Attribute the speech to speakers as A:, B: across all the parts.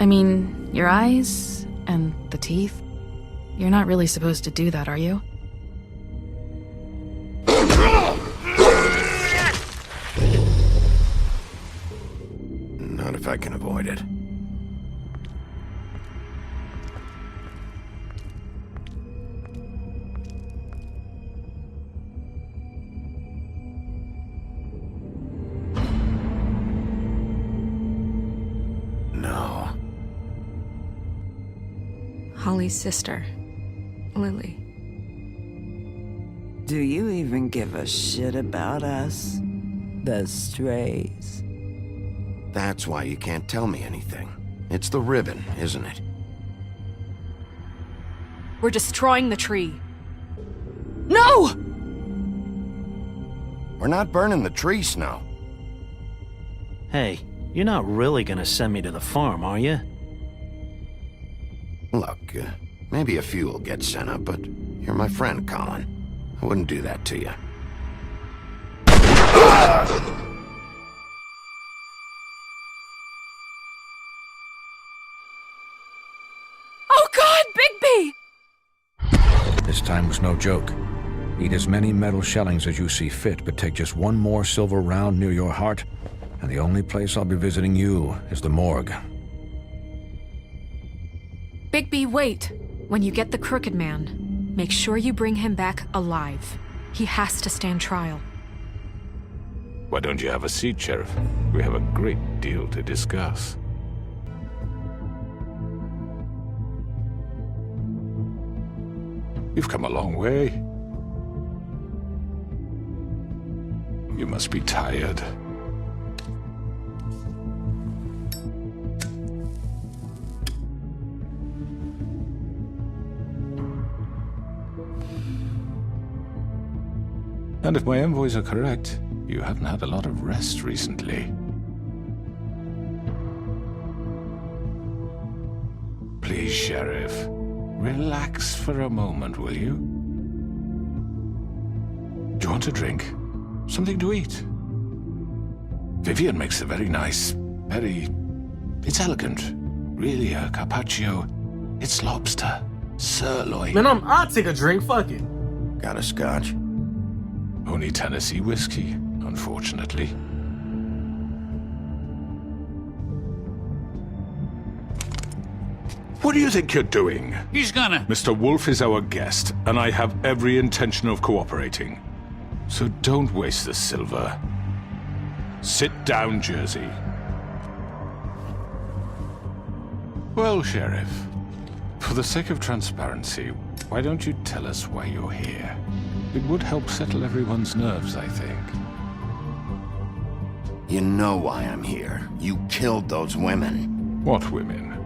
A: I mean, your eyes and the teeth. You're not really supposed to do that, are you?
B: Not if I can avoid it. No.
C: Holly's sister, Lily.
D: Do you even give a shit about us? The strays.
B: That's why you can't tell me anything. It's the ribbon, isn't it?
E: We're destroying the tree. No!
B: We're not burning the tree, Snow.
F: Hey, you're not really gonna send me to the farm, are you?
B: Look, maybe a few will get sent up, but you're my friend, Colin. I wouldn't do that to you.
E: Oh God, Bigby!
G: This time was no joke. Eat as many metal shellings as you see fit, but take just one more silver round near your heart, and the only place I'll be visiting you is the morgue.
E: Bigby, wait. When you get the Crooked Man, make sure you bring him back alive. He has to stand trial.
H: Why don't you have a seat, Sheriff? We have a great deal to discuss. You've come a long way. You must be tired. And if my envoys are correct, you haven't had a lot of rest recently. Please, Sheriff, relax for a moment, will you? Do you want a drink? Something to eat? Vivian makes a very nice, it's elegant. Really a carpaccio. It's lobster, sirloin.
I: Man, I'll take a drink, fuck it.
B: Got a scotch?
H: Only Tennessee whiskey, unfortunately. What do you think you're doing?
J: He's gonna...
H: Mr. Wolf is our guest, and I have every intention of cooperating. So don't waste the silver. Sit down, Jersey. Well, Sheriff, for the sake of transparency, why don't you tell us why you're here? It would help settle everyone's nerves, I think.
B: You know why I'm here. You killed those women.
H: What women?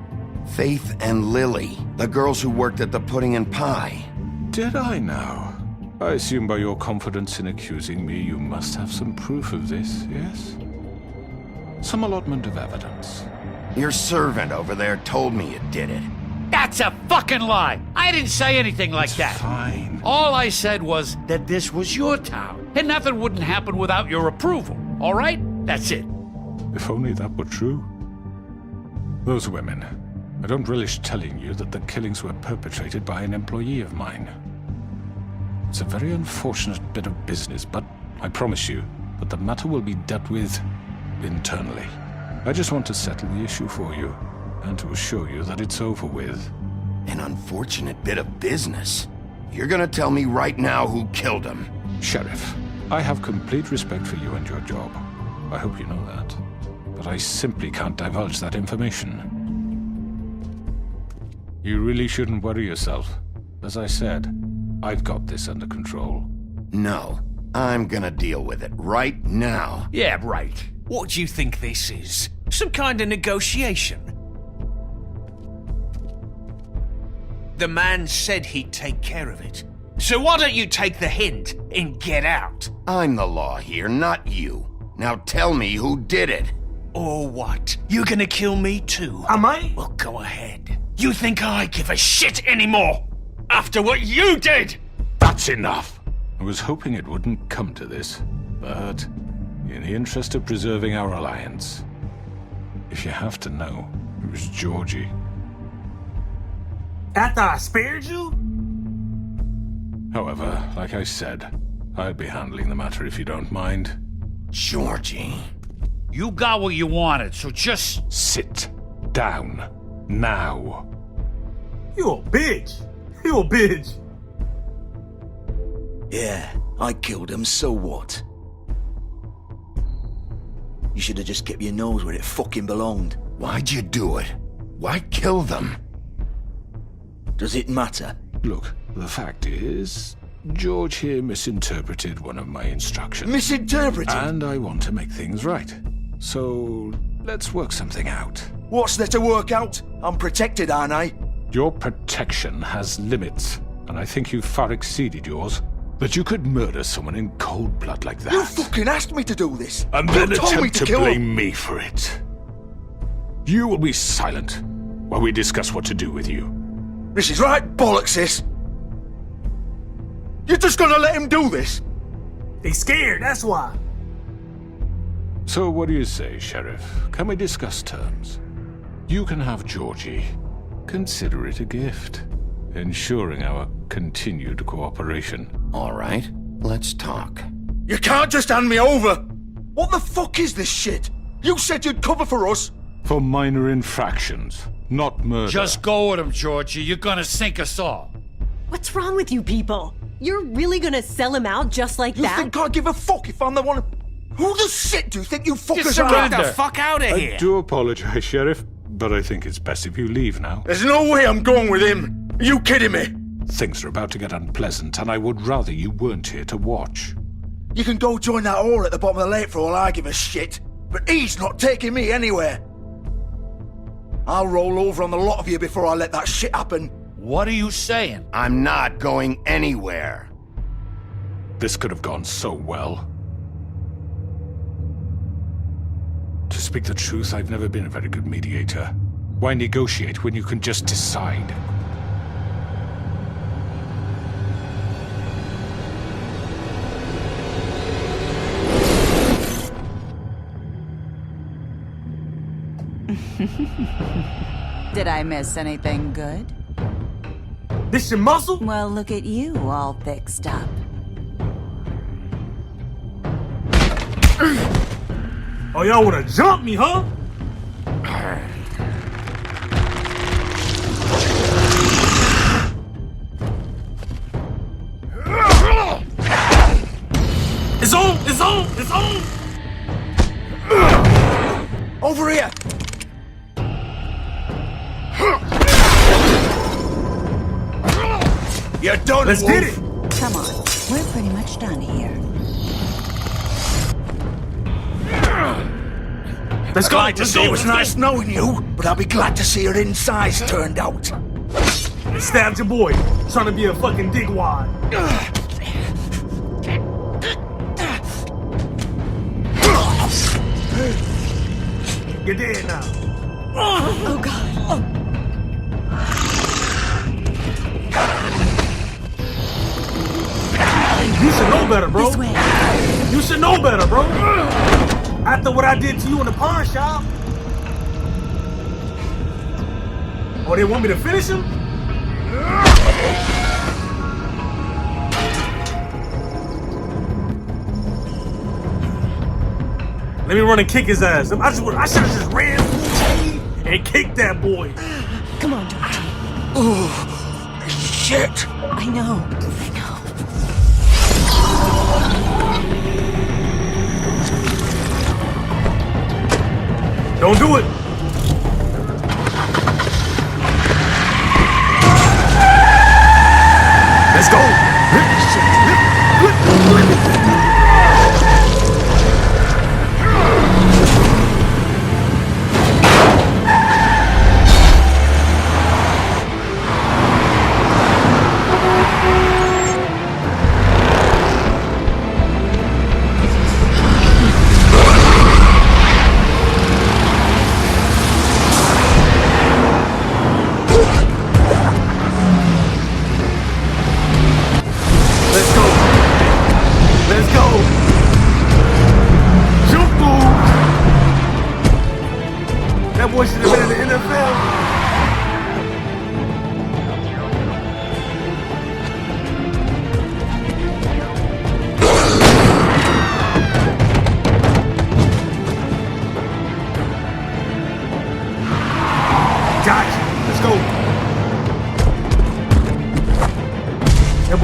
B: Faith and Lily, the girls who worked at the Pudding and Pie.
H: Did I now? I assume by your confidence in accusing me, you must have some proof of this, yes? Some allotment of evidence.
B: Your servant over there told me you did it.
J: That's a fucking lie! I didn't say anything like that.
H: Fine.
J: All I said was that this was your town, and nothing wouldn't happen without your approval, all right? That's it.
H: If only that were true. Those women. I don't relish telling you that the killings were perpetrated by an employee of mine. It's a very unfortunate bit of business, but I promise you that the matter will be dealt with internally. I just want to settle the issue for you, and to assure you that it's over with.
B: An unfortunate bit of business. You're gonna tell me right now who killed him.
H: Sheriff, I have complete respect for you and your job. I hope you know that. But I simply can't divulge that information. You really shouldn't worry yourself. As I said, I've got this under control.
B: No, I'm gonna deal with it right now.
J: Yeah, right.
K: What do you think this is? Some kind of negotiation? The man said he'd take care of it. So why don't you take the hint and get out?
B: I'm the law here, not you. Now tell me who did it.
K: Or what? You gonna kill me too?
I: I might.
K: Well, go ahead. You think I give a shit anymore? After what you did?
H: That's enough! I was hoping it wouldn't come to this, but in the interest of preserving our alliance, if you have to know, was Georgie.
I: After I spared you?
H: However, like I said, I'll be handling the matter if you don't mind.
B: Georgie.
J: You got what you wanted, so just...
H: Sit down. Now.
I: You a bitch. You a bitch.
L: Yeah, I killed him, so what? You should have just kept your nose where it fucking belonged.
B: Why'd you do it? Why kill them?
L: Does it matter?
H: Look, the fact is, George here misinterpreted one of my instructions.
L: Misinterpreted?
H: And I want to make things right. So, let's work something out.
L: What's there to work out? I'm protected, aren't I?
H: Your protection has limits, and I think you've far exceeded yours. That you could murder someone in cold blood like that.
L: You fucking asked me to do this.
H: And then
L: You told me
H: attempt to
L: kill
H: blame
L: him.
H: me for it. You will be silent while we discuss what to do with you.
L: This is right bollocks, sis. You're just gonna let him do this?
I: They scared, that's why.
H: So what do you say, Sheriff? Can we discuss terms? You can have Georgie. Consider it a gift, ensuring our continued cooperation.
B: All right, let's talk.
L: You can't just hand me over! What the fuck is this shit? You said you'd cover for us!
H: For minor infractions, not murder.
J: Just go with him, Georgie. You're gonna sink us all.
M: What's wrong with you people? You're really gonna sell him out just like
L: You
M: that?
L: think I give a fuck if I'm the one... Who the shit do you think you fuckers are?
K: Get the fuck out of
H: I
K: here!
H: do apologize, Sheriff, but I think it's best if you leave now.
L: There's no way I'm going with him! Are you kidding me?
H: Things are about to get unpleasant, and I would rather you weren't here to watch.
L: You can go join that whore at the bottom of the lake for all I give a shit, but he's not taking me anywhere. I'll roll over on the lot of you before I let that shit happen.
J: What are you saying?
B: I'm not going anywhere.
H: This could have gone so well. To speak the truth, I've never been a very good mediator. Why negotiate when you can just decide?
D: Did I miss anything good?
I: This your muscle?
D: Well, look at you, all fixed up.
I: Oh, y'all wanna jump me, huh? It's on! It's on! It's on!
L: Over here! You're done,
I: Let's
L: Wolf.
I: get it!
D: Come on, we're pretty much done here.
I: Let's go!
L: Glad to
I: Let's
L: see
I: go!
L: it was nice knowing you, but I'll be glad to see your insides turned out.
I: They stabbed your boy, trying to be a fucking digwad. You're dead now.
M: Oh God.
I: You should know better, bro.
M: This way.
I: You should know better, bro. After what I did to you in the pawn shop. Oh, they want me to finish him? Let me run and kick his ass. I should have just ran through and kicked that boy.
M: Come on, Georgie.
L: Oh, shit!
M: I know.
I: Don't do it. Let's go.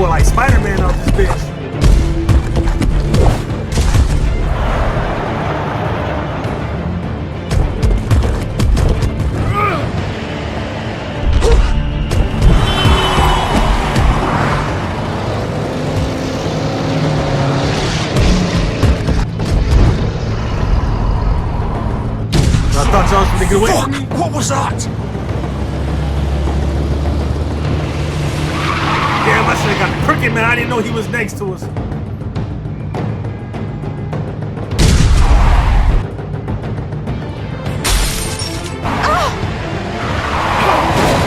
I: pull like Spider-Man out this bitch. I thought y'all was gonna get away from me.
L: What was that?
I: Damn, I should have got the crooked man. I didn't know he was next to us.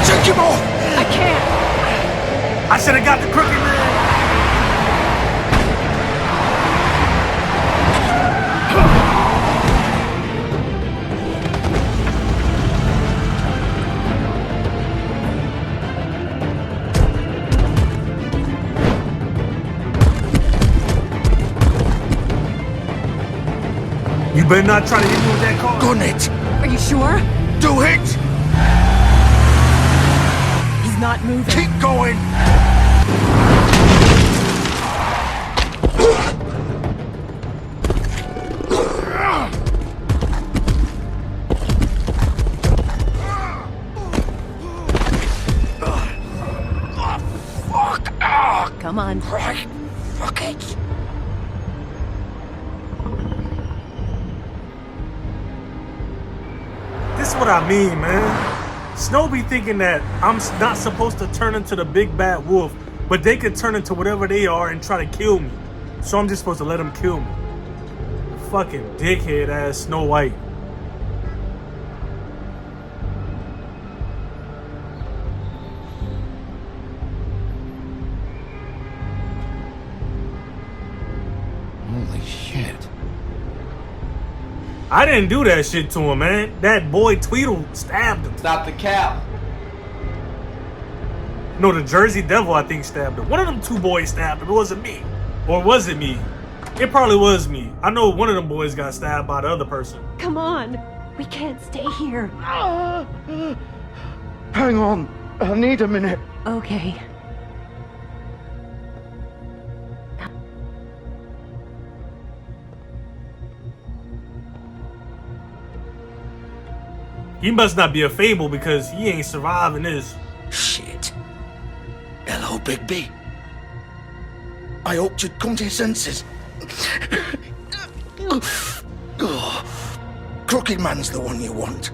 L: Take him off!
E: I can't.
I: I should have got the crooked man. You better not try to hit me with that car.
L: Gun it!
E: Are you sure?
L: Do it!
E: He's not moving.
L: Keep going! Fuck!
M: Come on.
L: Right. Fuck it.
I: This is what I mean, man. Snow be thinking that I'm not supposed to turn into the big bad wolf, but they can turn into whatever they are and try to kill me. So I'm just supposed to let them kill me. Fucking dickhead ass Snow White.
B: Holy shit.
I: I didn't do that shit to him, man. That boy Tweedle stabbed him.
K: Stop the cow.
I: No, the Jersey Devil, I think, stabbed him. One of them two boys stabbed him. It wasn't me. Or was it me? It probably was me. I know one of them boys got stabbed by the other person.
M: Come on. We can't stay here.
L: Hang on. I need a minute.
M: Okay.
I: He must not be a fable because he ain't surviving this.
L: Shit. Hello, Bigby. I hoped you'd come to your senses. Crooked Man's the one you want.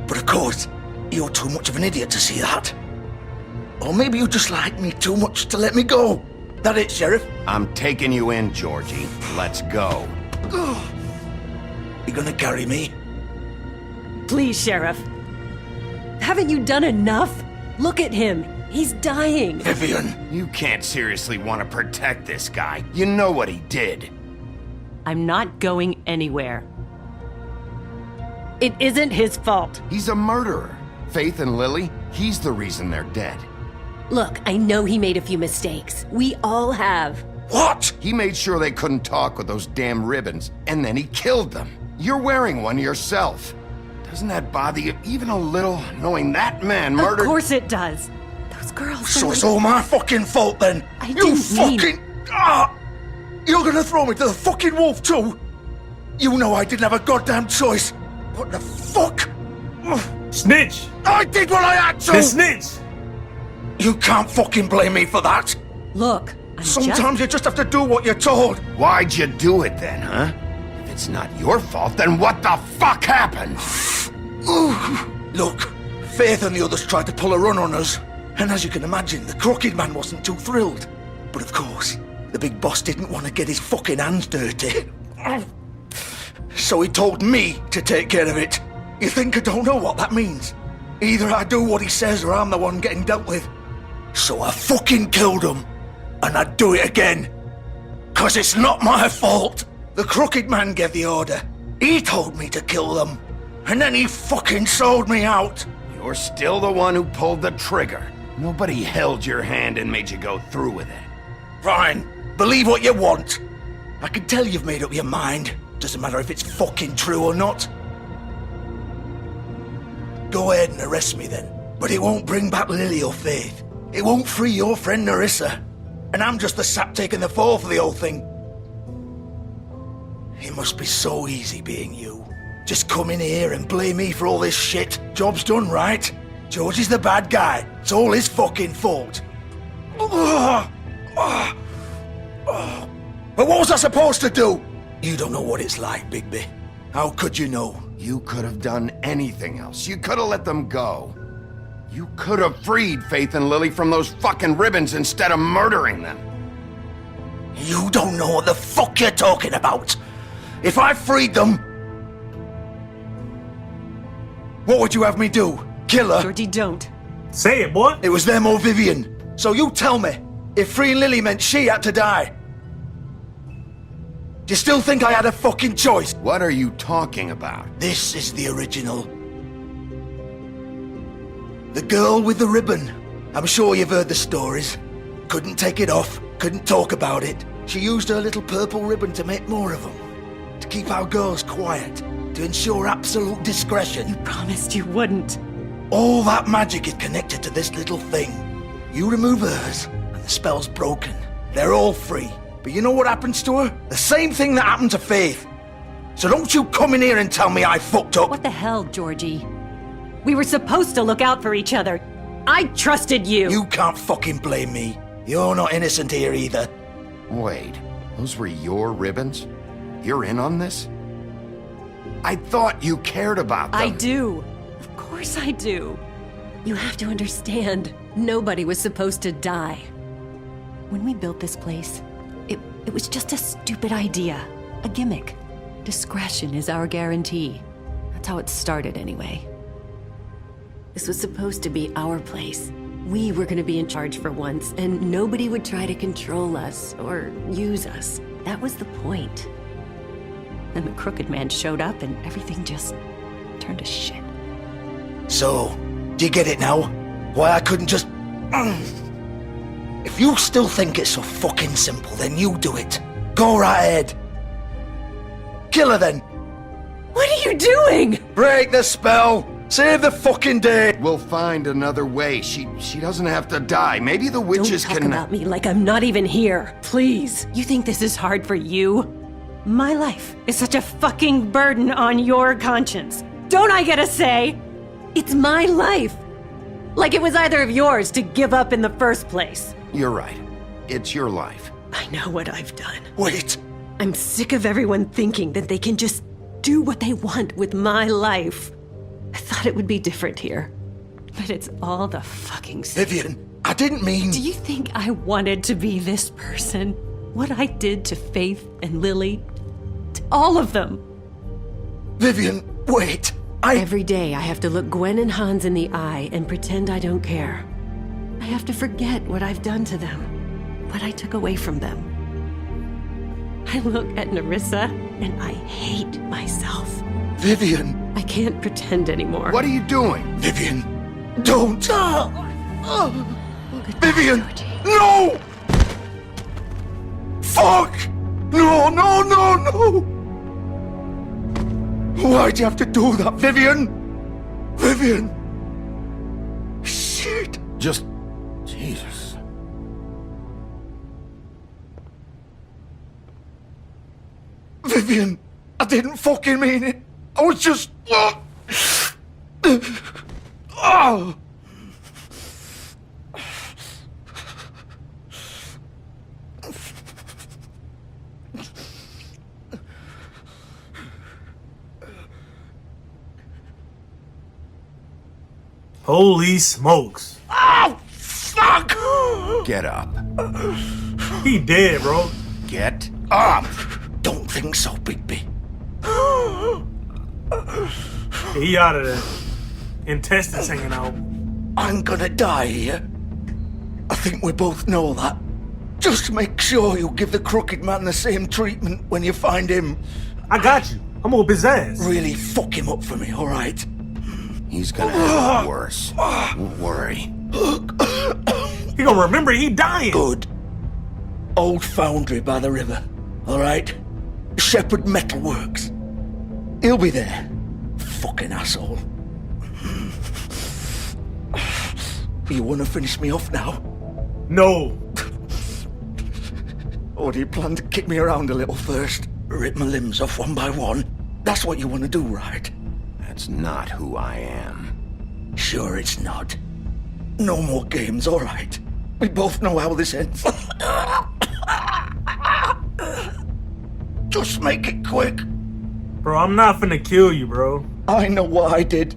L: But of course, you're too much of an idiot to see that. Or maybe you just like me too much to let me go. That it, Sheriff?
B: I'm taking you in, Georgie. Let's go.
L: You gonna carry me?
M: Please, Sheriff. Haven't you done enough? Look at him. He's dying.
L: Vivian.
B: You can't seriously want to protect this guy. You know what he did.
M: I'm not going anywhere. It isn't his fault.
B: He's a murderer. Faith and Lily, he's the reason they're dead.
M: Look, I know he made a few mistakes. We all have.
L: What?
B: He made sure they couldn't talk with those damn ribbons, and then he killed them. You're wearing one yourself. Doesn't that bother you even a little, knowing that man murdered—
M: Of course it does. Those girls—
L: So it's all my fucking fault then?
M: I didn't mean—
L: You're gonna throw me to the fucking wolf too? You know I didn't have a goddamn choice. What the fuck?
I: Snitch!
L: I did what I had to!
I: The snitch!
L: You can't fucking blame me for that.
M: Look,
L: Sometimes you just have to do what you're told.
B: Why'd you do it then, huh? If it's not your fault, then what the fuck happened?
L: Look, Faith and the others tried to pull a run on us. And as you can imagine, the Crooked Man wasn't too thrilled. But of course, the big boss didn't want to get his fucking hands dirty. So he told me to take care of it. You think I don't know what that means? Either I do what he says or I'm the one getting dealt with. So I fucking killed him. And I'd do it again. 'Cause it's not my fault. The Crooked Man gave the order. He told me to kill them. And then he fucking sold me out.
B: You're still the one who pulled the trigger. Nobody held your hand and made you go through with it.
L: Fine. Believe what you want. I can tell you've made up your mind. Doesn't matter if it's fucking true or not. Go ahead and arrest me then. But it won't bring back Lily or Faith. It won't free your friend Nerissa. and I'm just the sap taking the fall for the whole thing. It must be so easy being you. Just come in here and blame me for all this shit. Job's done, right? George is the bad guy. It's all his fucking fault. But what was I supposed to do? You don't know what it's like, Bigby. How could you know?
B: You could have done anything else. You could have let them go. You could have freed Faith and Lily from those fucking ribbons instead of murdering them.
L: You don't know what the fuck you're talking about. If I freed them, what would you have me do? Kill her?
M: Georgie, don't.
I: Say it, boy.
L: It was them or Vivian. So you tell me, if freeing Lily meant she had to die, do you still think I had a fucking choice?
B: What are you talking about?
L: This is the original. The girl with the ribbon. I'm sure you've heard the stories. Couldn't take it off, couldn't talk about it. She used her little purple ribbon to make more of them. To keep our girls quiet. To ensure absolute discretion.
M: You promised you wouldn't.
L: All that magic is connected to this little thing. You remove hers, and the spell's broken. They're all free. But you know what happens to her? The same thing that happened to Faith. So don't you come in here and tell me I fucked up.
M: What the hell, Georgie? We were supposed to look out for each other. I trusted you.
L: You can't fucking blame me. You're not innocent here either.
B: Wait, those were your ribbons? You're in on this? I thought you cared about them.
M: I do. Of course I do. You have to understand, nobody was supposed to die. When we built this place, it was just a stupid idea. A gimmick. Discretion is our guarantee. That's how it started anyway. This was supposed to be our place. We were gonna be in charge for once, and nobody would try to control us or use us. That was the point. Then the crooked man showed up and everything just turned to shit.
L: So, do you get it now? Why I couldn't just... If you still think it's so fucking simple, then you do it. Go right ahead. Kill her then.
M: What are you doing?
L: Break the spell. Save the fucking day.
B: We'll find another way. She doesn't have to die. Maybe the witches
M: Don't talk
B: can...
M: about me like I'm not even here. Please. You think this is hard for you? My life is such a fucking burden on your conscience. Don't I get a say? It's my life. Like it was either of yours to give up in the first place.
B: You're right. It's your life.
M: I know what I've done.
L: Wait.
M: I'm sick of everyone thinking that they can just do what they want with my life. I thought it would be different here. But it's all the fucking same.
L: Vivian, I didn't mean...
M: Do you think I wanted to be this person? What I did to Faith and Lily? To all of them?
L: Vivian, wait.
M: Every day I have to look Gwen and Hans in the eye and pretend I don't care. I have to forget what I've done to them. What I took away from them. I look at Nerissa and I hate myself.
L: Vivian.
M: I can't pretend anymore.
B: What are you doing?
L: Vivian, don't. Vivian,
M: Georgie.
L: no! Fuck! No, no, no, no! Why'd you have to do that, Vivian? Vivian! Shit!
B: Just... Jesus.
L: Vivian, I didn't fucking mean it. I was just... Oh!
I: Holy smokes.
L: Oh, fuck!
B: Get up.
I: He dead, bro.
B: Get up!
L: Don't think so, Bigby.
I: He out of there. Intestines hanging out.
L: I'm gonna die here. I think we both know that. Just make sure you give the crooked man the same treatment when you find him.
I: I got you. I'm gonna whip his ass.
L: Really fuck him up for me, alright?
B: He's gonna have it worse. Don't worry.
I: He gonna remember he dying.
L: Good. Old foundry by the river, alright? Shepherd Metalworks. He'll be there. Fucking asshole. You wanna finish me off now?
I: No.
L: Or do you plan to kick me around a little first? Rip my limbs off one by one? That's what you want to do, right?
B: That's not who I am.
L: Sure it's not. No more games, all right. We both know how this ends. Just make it quick.
I: Bro, I'm not finna kill you, bro.
L: I know what I did.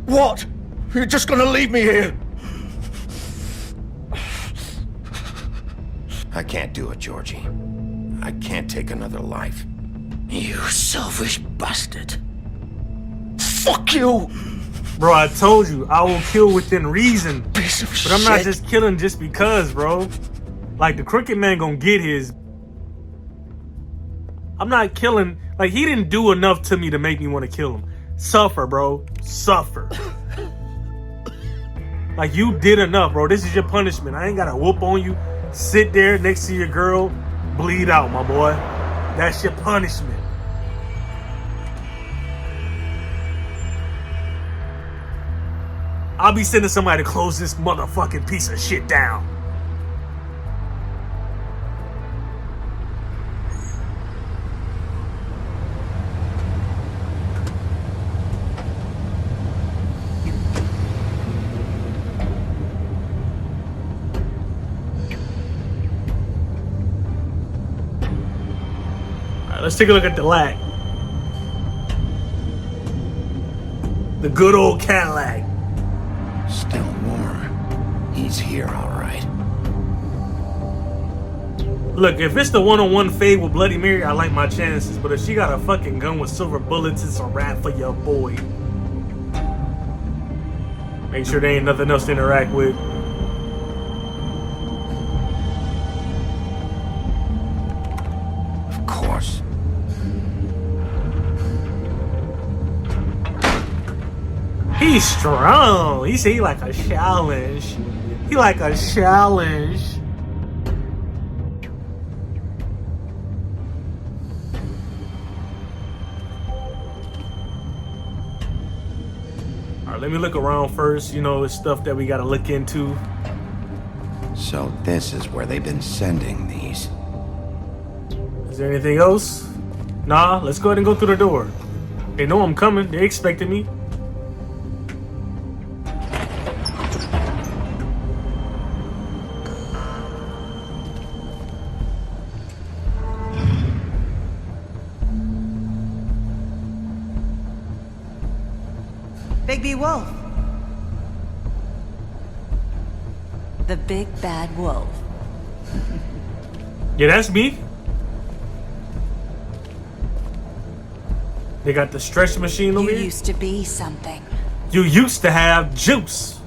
L: What? You're just gonna leave me here?
B: I can't do it, Georgie. I can't take another life.
L: You selfish bastard. Fuck you!
I: Bro, I told you, I will kill within reason.
L: Piece of
I: but I'm not
L: shit.
I: just killing just because, bro. Like, the Crooked Man gonna get his. I'm not killing. Like, he didn't do enough to me to make me want to kill him. Suffer, bro. Suffer. Like, you did enough, bro. This is your punishment. I ain't gotta whoop on you. Sit there next to your girl. Bleed out, my boy. That's your punishment. I'll be sending somebody to close this motherfucking piece of shit down. Alright, let's take a look at the lag. The good old Cadillac.
B: Still warm. He's here, all right.
I: Look, if it's the one-on-one fade with Bloody Mary, I like my chances. But if she got a fucking gun with silver bullets, it's a wrap for your boy. Make sure there ain't nothing else to interact with.
B: Of course.
I: He's strong. He said he like a challenge. He like a challenge. Alright, let me look around first. You know, it's stuff that we gotta look into.
B: So this is where they've been sending these.
I: Is there anything else? Nah, let's go ahead and go through the door. They know I'm coming. They expecting me.
N: Big Wolf. The big bad wolf.
I: Yeah, that's me. They got the stretch machine over
N: You
I: here.
N: used to be something.
I: You used to have juice.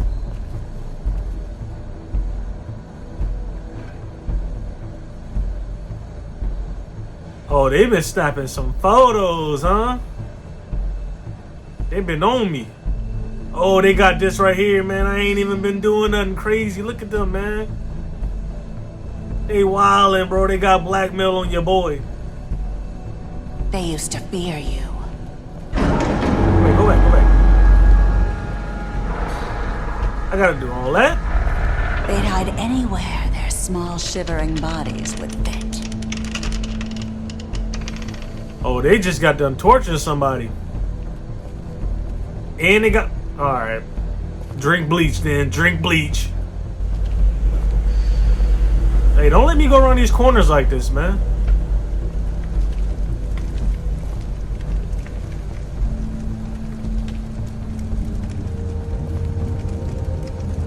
I: Oh, they've been snapping some photos, huh? They've been on me. Oh, they got this right here, man. I ain't even been doing nothing crazy. Look at them, man. They wildin', bro. They got blackmail on your boy.
N: They used to fear you.
I: Wait, go back, go back. I gotta do all that?
N: They'd hide anywhere their small shivering bodies would fit.
I: Oh, they just got done torturing somebody. And they got... Alright. Drink bleach then. Drink bleach. Hey, don't let me go around these corners like this, man.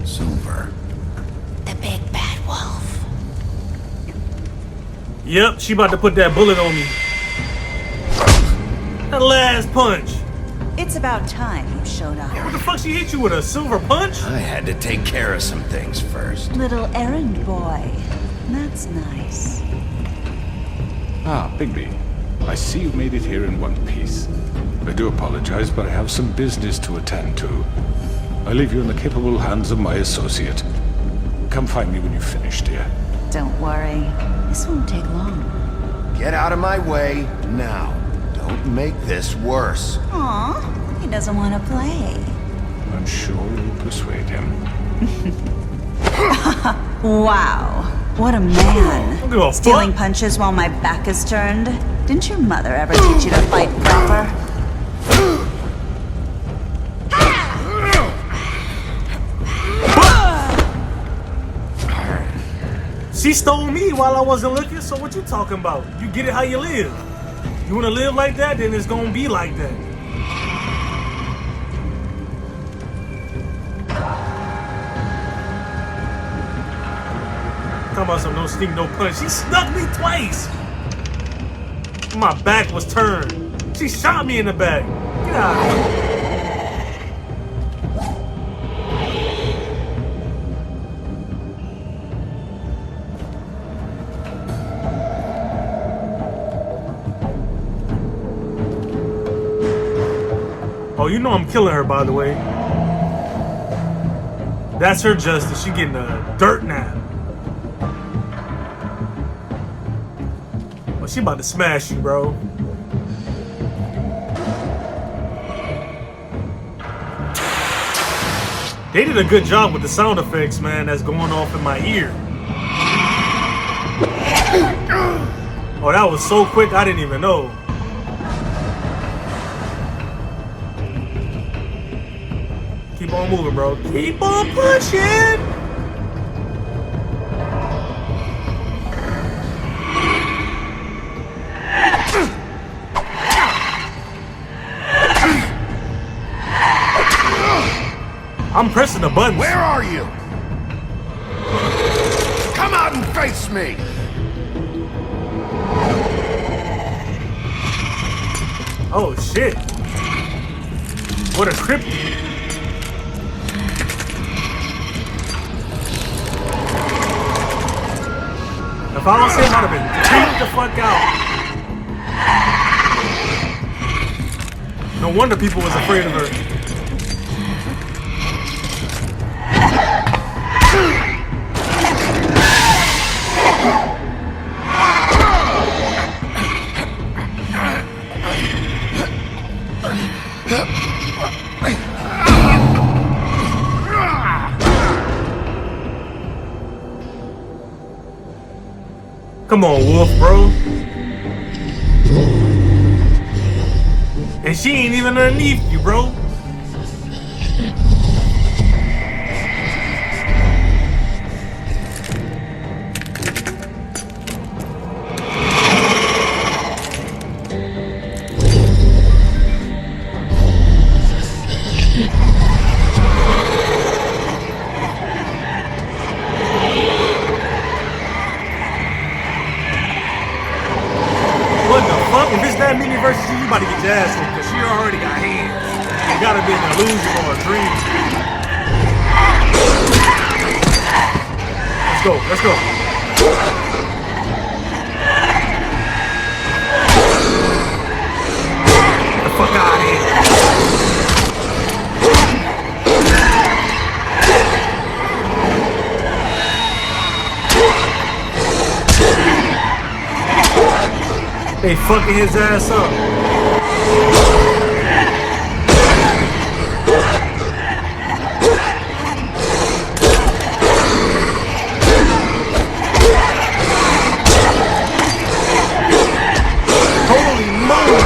B: Silver.
N: The big bad wolf.
I: Yep, she about to put that bullet on me. That last punch.
N: It's about time you showed up.
I: What the fuck she hit you with, a silver punch?
B: I had to take care of some things first.
N: Little errand boy. That's nice.
H: Ah, Bigby. I see you made it here in one piece. I do apologize, but I have some business to attend to. I leave you in the capable hands of my associate. Come find me when you've finished, dear.
N: Don't worry. This won't take long.
B: Get out of my way now. Don't make this worse.
N: Aw. He doesn't want to play.
H: I'm sure you'll persuade him.
N: Wow, what a man.
I: Go,
N: Stealing punches while my back is turned. Didn't your mother ever teach you to fight proper?
I: She stole me while I wasn't looking, so what you talking about? You get it how you live. You wanna live like that, then it's gonna be like that. Talking about some no sneak, no punch. She snuck me twice. My back was turned. She shot me in the back. Get out of here. Oh, you know I'm killing her, by the way. That's her justice. She getting dirt now. Oh, she about to smash you, bro. They did a good job with the sound effects, man, that's going off in my ear. Oh, that was so quick, I didn't even know. Keep on moving, bro. Keep on pushing! I'm pressing the button.
B: Where are you? Come out and face me!
I: Oh, shit. What a crypt. If I don't say I'd have been beat the fuck out. No wonder people was afraid of her. Come on, Wolf, bro. And she ain't even underneath you, bro. If it's that many versus you about to get your ass whooped because she already got hands. It gotta be an illusion or a dream. Let's go, let's go. Get the fuck out of here. They fucking his ass up. Holy moly,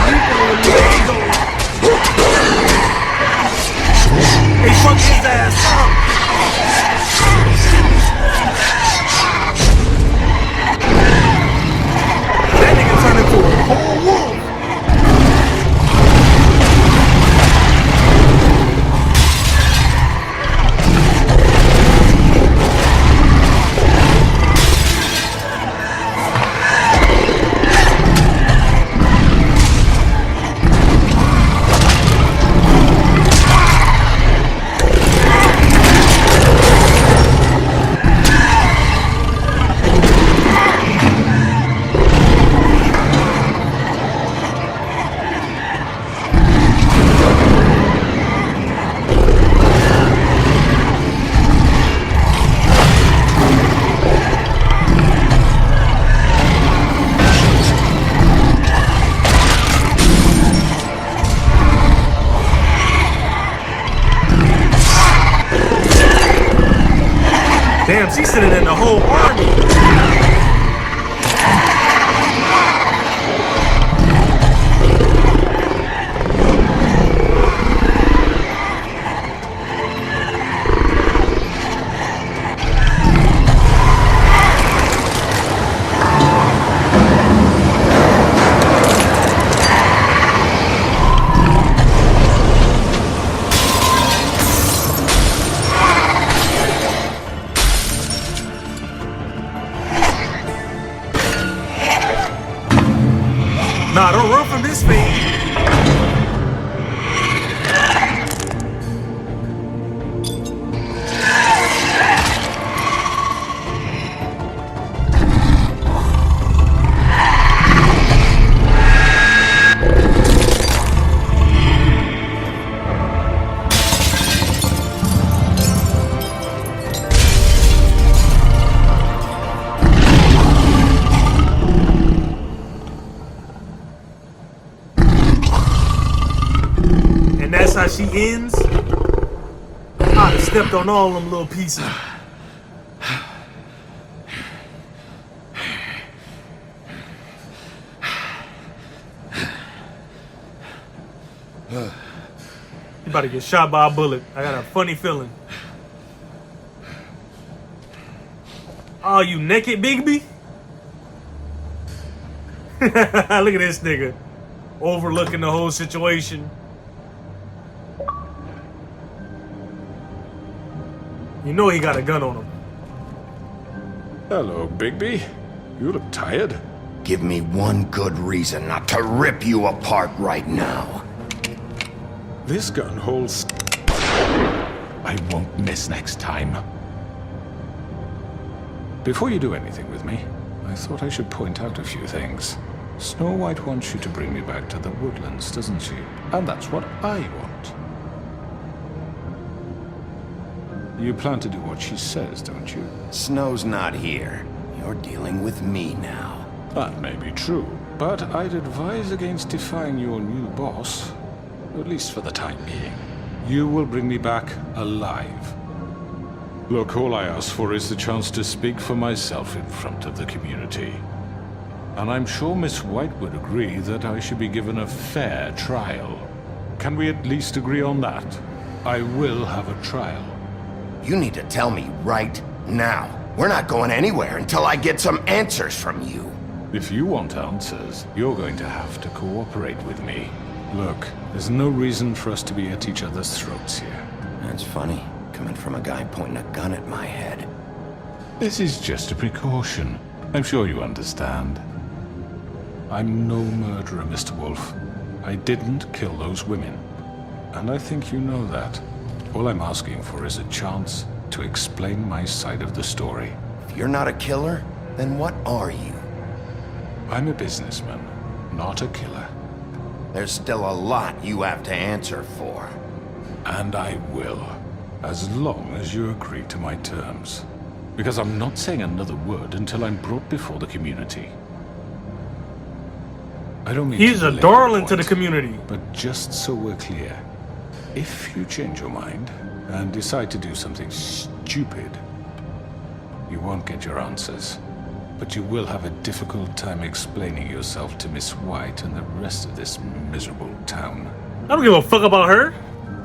I: they fucked his ass up. That nigga turned into a whole wolf. She's sending in the whole army. Nah, don't run from this thing. That's how she ends. I'd have stepped on all them little pieces. You about to get shot by a bullet. I got a funny feeling. Oh, you naked, Bigby? Look at this nigga. Overlooking the whole situation. You know he got a gun on him.
H: Hello, Bigby. You look tired.
B: Give me one good reason not to rip you apart right now.
H: This gun holds... I won't miss next time. Before you do anything with me, I thought I should point out a few things. Snow White wants you to bring me back to the woodlands, doesn't she? And that's what I want. You plan to do what she says, don't you?
B: Snow's not here. You're dealing with me now.
H: That may be true, but I'd advise against defying your new boss, at least for the time being. You will bring me back alive. Look, all I ask for is the chance to speak for myself in front of the community. And I'm sure Miss White would agree that I should be given a fair trial. Can we at least agree on that? I will have a trial.
B: You need to tell me right now. We're not going anywhere until I get some answers from you.
H: If you want answers, you're going to have to cooperate with me. Look, there's no reason for us to be at each other's throats here.
B: That's funny, coming from a guy pointing a gun at my head.
H: This is just a precaution. I'm sure you understand. I'm no murderer, Mr. Wolf. I didn't kill those women. And I think you know that. All I'm asking for is a chance to explain my side of the story.
B: If you're not a killer, then what are you?
H: I'm a businessman, not a killer.
B: There's still a lot you have to answer for.
H: And I will, as long as you agree to my terms. Because I'm not saying another word until I'm brought before the community. I don't mean
I: He's a darling to the community.
H: But just so we're clear, if you change your mind and decide to do something stupid, you won't get your answers. But you will have a difficult time explaining yourself to Miss White and the rest of this miserable town.
I: I don't give a fuck about her.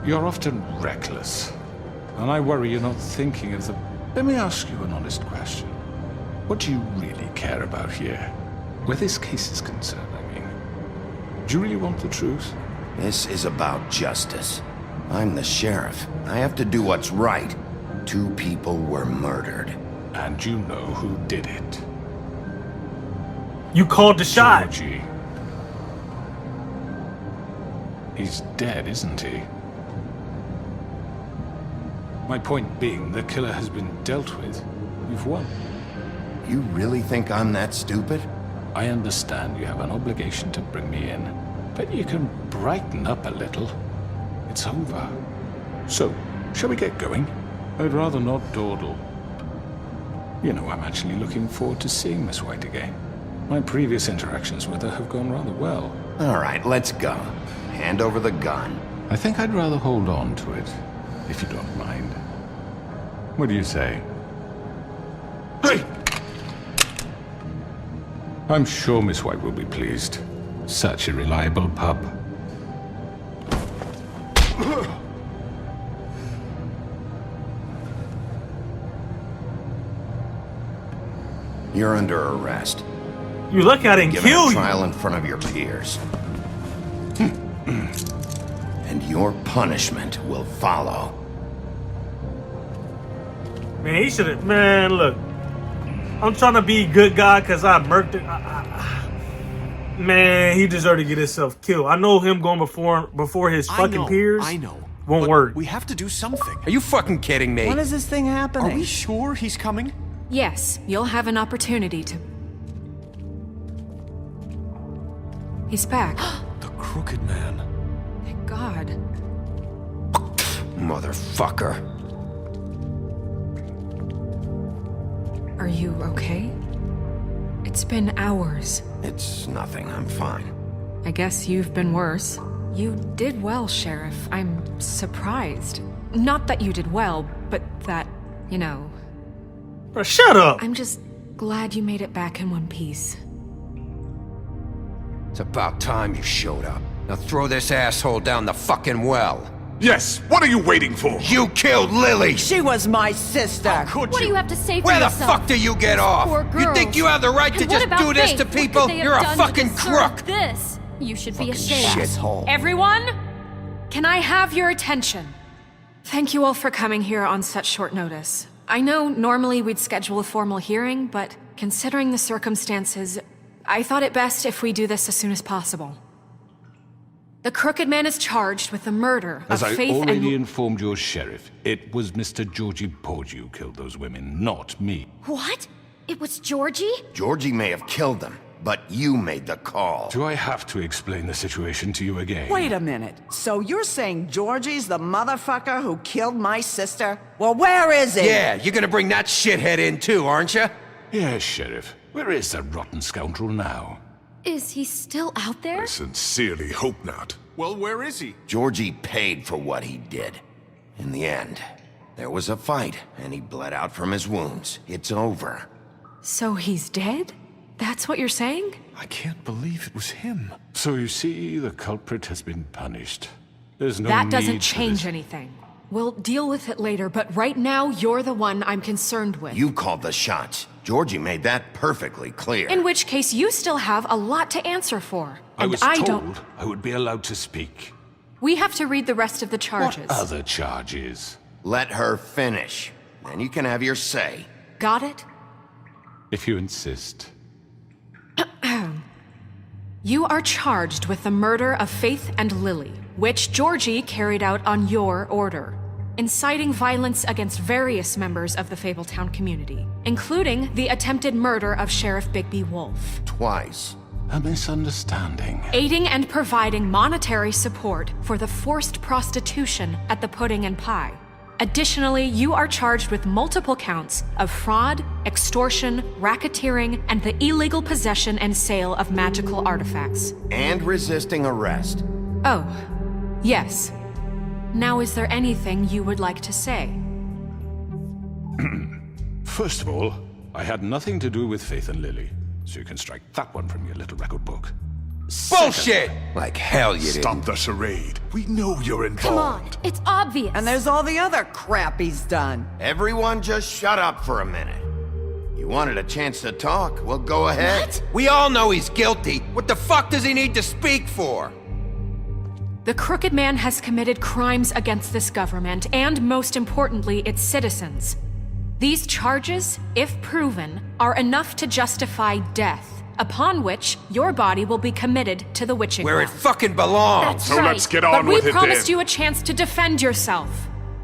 H: You're often reckless. And I worry you're not thinking of the... Let me ask you an honest question. What do you really care about here? Where this case is concerned, I mean. Do you really want the truth?
B: This is about justice. I'm the sheriff. I have to do what's right. 2 people were murdered.
H: And you know who did it.
I: You called the shot.
H: Georgie. He's dead, isn't he? My point being, the killer has been dealt with. You've won.
B: You really think I'm that stupid?
H: I understand you have an obligation to bring me in, but you can brighten up a little. It's over. So, shall we get going? I'd rather not dawdle. You know, I'm actually looking forward to seeing Miss White again. My previous interactions with her have gone rather well.
B: All right, let's go. Hand over the gun.
H: I think I'd rather hold on to it, if you don't mind. What do you say? Hey! I'm sure Miss White will be pleased. Such a reliable pup.
B: You're under arrest.
I: You lucky I didn't
B: Given
I: kill
B: a
I: you.
B: trial in front of your peers. And your punishment will follow.
I: Man, he should have. Man, look. I'm trying to be a good guy because I murked it. Man, he deserved to get himself killed. I know him going before his fucking peers.
O: I know.
I: Won't
O: but
I: work.
O: We have to do something.
B: Are you fucking kidding me?
D: When is this thing happening?
O: Are we sure he's coming?
E: Yes, you'll have an opportunity to. He's back.
O: The Crooked Man.
E: Thank God.
B: Motherfucker.
E: Are you okay? It's been hours.
B: It's nothing. I'm fine.
E: I guess you've been worse. You did well, Sheriff. I'm surprised. Not that you did well, but that, you know.
I: Bro, shut up!
E: I'm just glad you made it back in one piece.
B: It's about time you showed up. Now throw this asshole down the fucking well.
P: Yes, what are you waiting for?
B: You killed Lily!
D: She was my sister.
M: What do you have to say for
B: Where the
M: yourself?
B: fuck do you get off?
M: Poor
B: You think
M: girls.
B: you have the right to
M: And what
B: just
M: about
B: do this
M: Faith?
B: to
M: What could
B: people?
M: they have
B: You're a
M: done to
B: fucking
M: deserve
B: crook!
M: This. You should be
B: Fucking
M: ashamed.
B: shithole.
E: Everyone, can I have your attention? Thank you all for coming here on such short notice. I know normally we'd schedule a formal hearing, but considering the circumstances, I thought it best if we do this as soon as possible. The Crooked Man is charged with the murder
H: As
E: of
H: I
E: Faith
H: already
E: and...
H: informed your sheriff, it was Mr. Georgie Porgy who killed those women, not me.
M: What? It was Georgie?
B: Georgie may have killed them, but you made the call.
H: Do I have to explain the situation to you again?
D: Wait a minute. So you're saying Georgie's the motherfucker who killed my sister? Well, where is he?
B: Yeah, you're gonna bring that shithead in too, aren't you?
H: Yes, Sheriff. Where is that rotten scoundrel now?
M: Is he still out there?
P: I sincerely hope not.
O: Well, where is he?
B: Georgie paid for what he did. In the end, there was a fight, and he bled out from his wounds. It's over.
E: So he's dead? That's what you're saying?
O: I can't believe it was him.
H: So you see, the culprit has been punished. There's no
E: That
H: need
E: doesn't
H: for
E: change
H: this.
E: anything. We'll deal with it later, but right now, you're the one I'm concerned with.
B: You called the shots. Georgie made that perfectly clear.
E: In which case, you still have a lot to answer for.
H: I
E: And
H: was
E: I
H: told
E: don't...
H: I would be allowed to speak.
E: We have to read the rest of the charges.
H: What other charges?
B: Let her finish. Then you can have your say.
E: Got it?
H: If you insist.
E: You are charged with the murder of Faith and Lily, which Georgie carried out on your order, inciting violence against various members of the Fabletown community, including the attempted murder of Sheriff Bigby Wolf.
B: Twice.
H: A misunderstanding.
E: Aiding and providing monetary support for the forced prostitution at the Pudding and Pie. Additionally, you are charged with multiple counts of fraud, extortion, racketeering, and the illegal possession and sale of magical artifacts.
B: And resisting arrest.
E: Oh, yes. Now, is there anything you would like to say?
H: First of all, I had nothing to do with Faith and Lily, so you can strike that one from your little record book.
B: Bullshit! Like hell you didn't.
P: Stop the charade. We know you're involved.
M: Come on, it's obvious.
D: And there's all the other crap he's done.
B: Everyone just shut up for a minute. You wanted a chance to talk? Well, go ahead.
M: What?
B: We all know he's guilty. What the fuck does he need to speak for?
E: The Crooked Man has committed crimes against this government and, most importantly, its citizens. These charges, if proven, are enough to justify death, upon which your body will be committed to the witching
B: Where it
E: well.
B: fucking belongs.
M: That's
P: So
M: right.
P: let's get on
E: But
P: with
E: we
P: it
E: promised
P: then.
E: you a chance to defend yourself,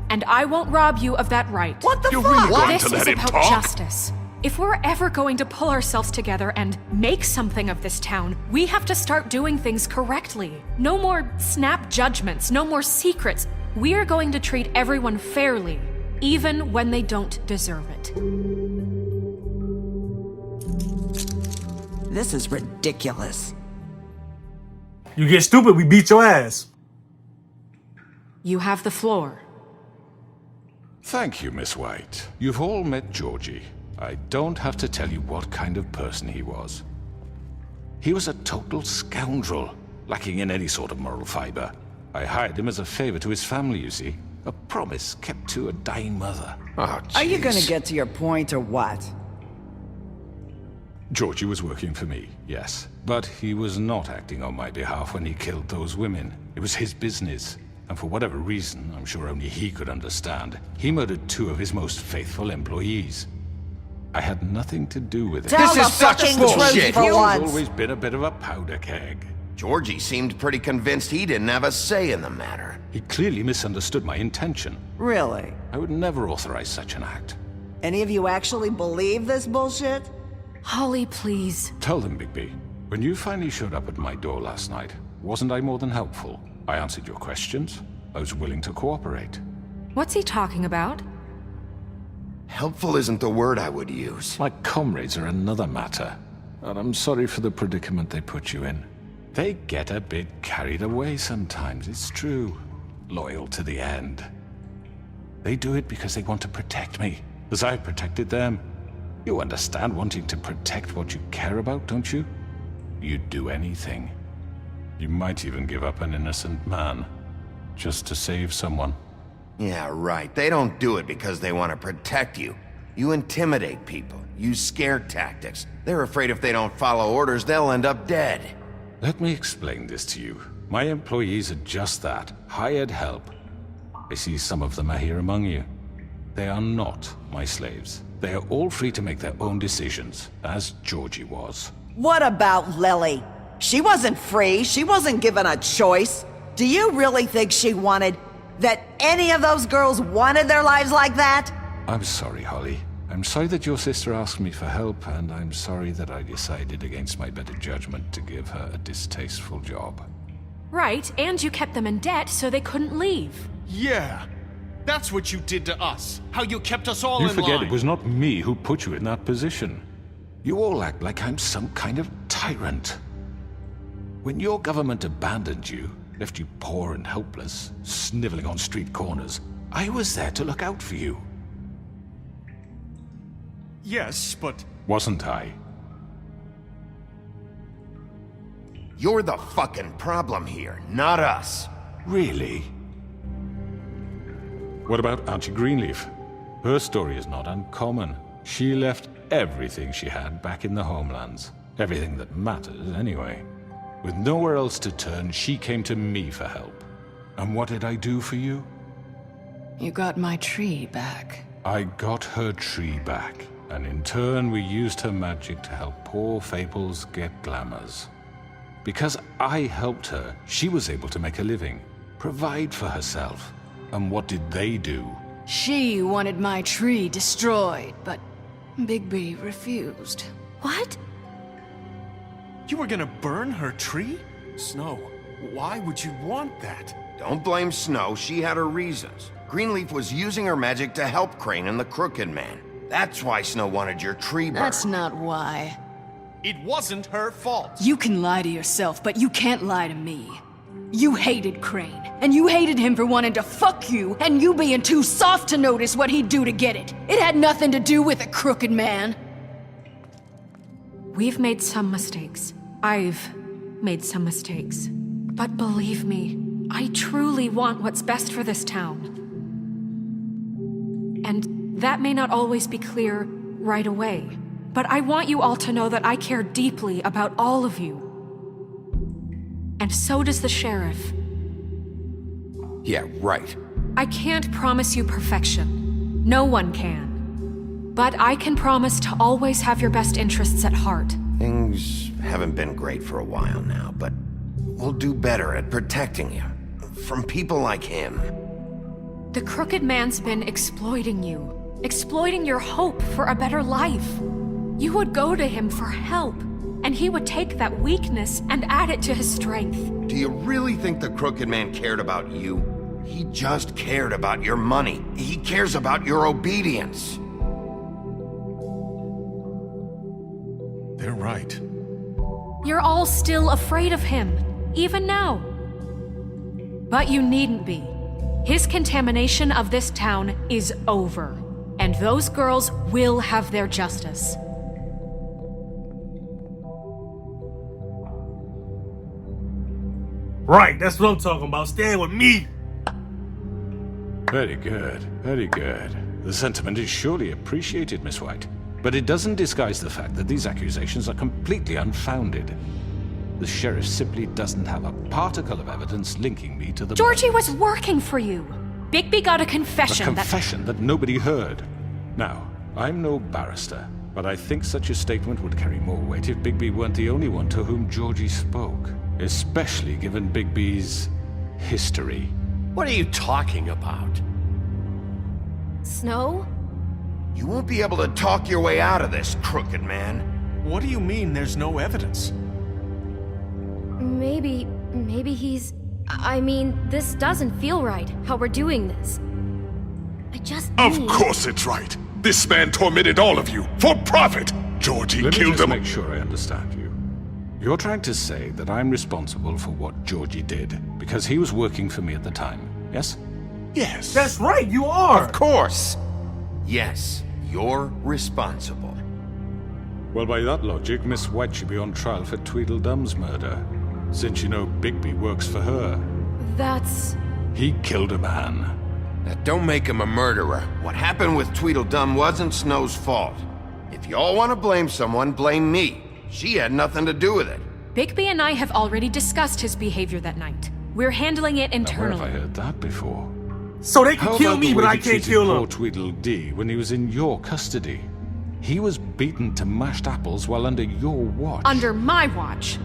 E: and I won't rob you of that right.
D: What the
P: You're
D: fuck?
P: really going
E: This
P: to let
E: is
P: him
E: about
P: talk?
E: justice. If we're ever going to pull ourselves together and make something of this town, we have to start doing things correctly. No more snap judgments, no more secrets. We are going to treat everyone fairly, even when they don't deserve it.
D: This is ridiculous.
I: You get stupid, we beat your ass.
E: You have the floor.
H: Thank you, Miss White. You've all met Georgie. I don't have to tell you what kind of person he was. He was a total scoundrel, lacking in any sort of moral fiber. I hired him as a favor to his family, you see. A promise kept to a dying mother.
B: Oh,
D: Are you gonna
B: jeez.
D: get to your point or what?
H: Georgie was working for me, yes. But he was not acting on my behalf when he killed those women. It was his business. And for whatever reason, I'm sure only he could understand, he murdered 2 of his most faithful employees. I had nothing to do with it.
D: Tell
B: This
D: the
B: is such
D: fucking
B: bullshit.
D: truth for
H: He's
D: once.
H: always been a bit of a powder keg.
B: Georgie seemed pretty convinced he didn't have a say in the matter.
H: He clearly misunderstood my intention.
D: Really?
H: I would never authorize such an act.
D: Any of you actually believe this bullshit?
E: Holly, please.
H: Tell them, Bigby. When you finally showed up at my door last night, wasn't I more than helpful? I answered your questions. I was willing to cooperate.
E: What's he talking about?
B: Helpful isn't the word I would use.
H: My comrades are another matter. And I'm sorry for the predicament they put you in. They get a bit carried away sometimes, it's true. Loyal to the end. They do it because they want to protect me, as I've protected them. You understand wanting to protect what you care about, don't you? You'd do anything. You might even give up an innocent man, just to save someone.
B: Yeah, right. They don't do it because they want to protect you. You intimidate people, use scare tactics. They're afraid if they don't follow orders, they'll end up dead.
H: Let me explain this to you. My employees are just that, hired help. I see some of them are here among you. They are not my slaves. They are all free to make their own decisions, as Georgie was.
D: What about Lily? She wasn't free. She wasn't given a choice. Do you really think she wanted... that any of those girls wanted their lives like that?
H: I'm sorry, Holly. I'm sorry that your sister asked me for help, and I'm sorry that I decided against my better judgment to give her a distasteful job.
E: Right, and you kept them in debt so they couldn't leave.
O: Yeah. That's what you did to us. How you kept us all
H: You
O: in
H: forget
O: line.
H: it was not me who put you in that position. You all act like I'm some kind of tyrant. When your government abandoned you, left you poor and helpless, sniveling on street corners, I was there to look out for you.
O: Yes, but...
H: Wasn't I?
B: You're the fucking problem here, not us.
H: Really? What about Auntie Greenleaf? Her story is not uncommon. She left everything she had back in the homelands. Everything that matters, anyway. With nowhere else to turn, she came to me for help. And what did I do for you?
A: You got my tree back.
H: I got her tree back, and in turn we used her magic to help poor Fables get glamours. Because I helped her, she was able to make a living, provide for herself. And what did they do?
A: She wanted my tree destroyed, but Bigby refused.
E: What?
O: You were gonna burn her tree? Snow, why would you want that?
B: Don't blame Snow, she had her reasons. Greenleaf was using her magic to help Crane and the Crooked Man. That's why Snow wanted your tree burned.
A: That's not why.
O: It wasn't her fault.
A: You can lie to yourself, but you can't lie to me. You hated Crane, and you hated him for wanting to fuck you, and you being too soft to notice what he'd do to get it. It had nothing to do with a Crooked Man.
E: We've made some mistakes. I've made some mistakes. But believe me, I truly want what's best for this town. And that may not always be clear right away, but I want you all to know that I care deeply about all of you. And so does the sheriff.
B: Yeah, right.
E: I can't promise you perfection. No one can. But I can promise to always have your best interests at heart.
B: Things haven't been great for a while now, but we'll do better at protecting you. From people like him.
E: The Crooked Man's been exploiting you. Exploiting your hope for a better life. You would go to him for help, and he would take that weakness and add it to his strength.
B: Do you really think the Crooked Man cared about you? He just cared about your money. He cares about your obedience.
O: They're right.
E: You're all still afraid of him, even now. But you needn't be. His contamination of this town is over. And those girls will have their justice.
I: Right, that's what I'm talking about. Stand with me.
H: Very good, very good. The sentiment is surely appreciated, Miss White. But it doesn't disguise the fact that these accusations are completely unfounded. The sheriff simply doesn't have a particle of evidence linking me to the
E: Georgie
H: murders.
E: was working for you. Bigby got a confession
H: A confession that nobody heard. Now, I'm no barrister, but I think such a statement would carry more weight if Bigby weren't the only one to whom Georgie spoke. Especially given Bigby's history.
Q: What are you talking about?
A: Snow?
B: You won't be able to talk your way out of this, crooked man.
O: What do you mean there's no evidence?
R: Maybe he's... I mean, this doesn't feel right, how we're doing this. I just
P: Of
R: need...
P: course it's right. This man tormented all of you for profit. Georgie
H: Let me
P: killed
H: just
P: him.
H: make sure I understand you. You're trying to say that I'm responsible for what Georgie did because he was working for me at the time, yes?
P: Yes.
I: That's right, you are.
B: Of course. Yes, you're responsible.
H: Well, by that logic, Miss White should be on trial for Tweedledum's murder, since you know Bigby works for her.
E: That's...
H: He killed a man.
B: That don't make him a murderer. What happened with Tweedledum wasn't Snow's fault. If y'all want to blame someone, blame me. She had nothing to do with it.
E: Bigby and I have already discussed his behavior that night. We're handling it
H: Now, where
E: internally.
H: have I heard that before?
I: So they can
H: How
I: kill
H: about
I: me,
H: the
I: but
H: way
I: I
H: he
I: can't
H: treated
I: kill
H: poor
I: him.
H: Tweedledee when he was in your custody? He was beaten to mashed apples while under your watch.
E: Under my watch.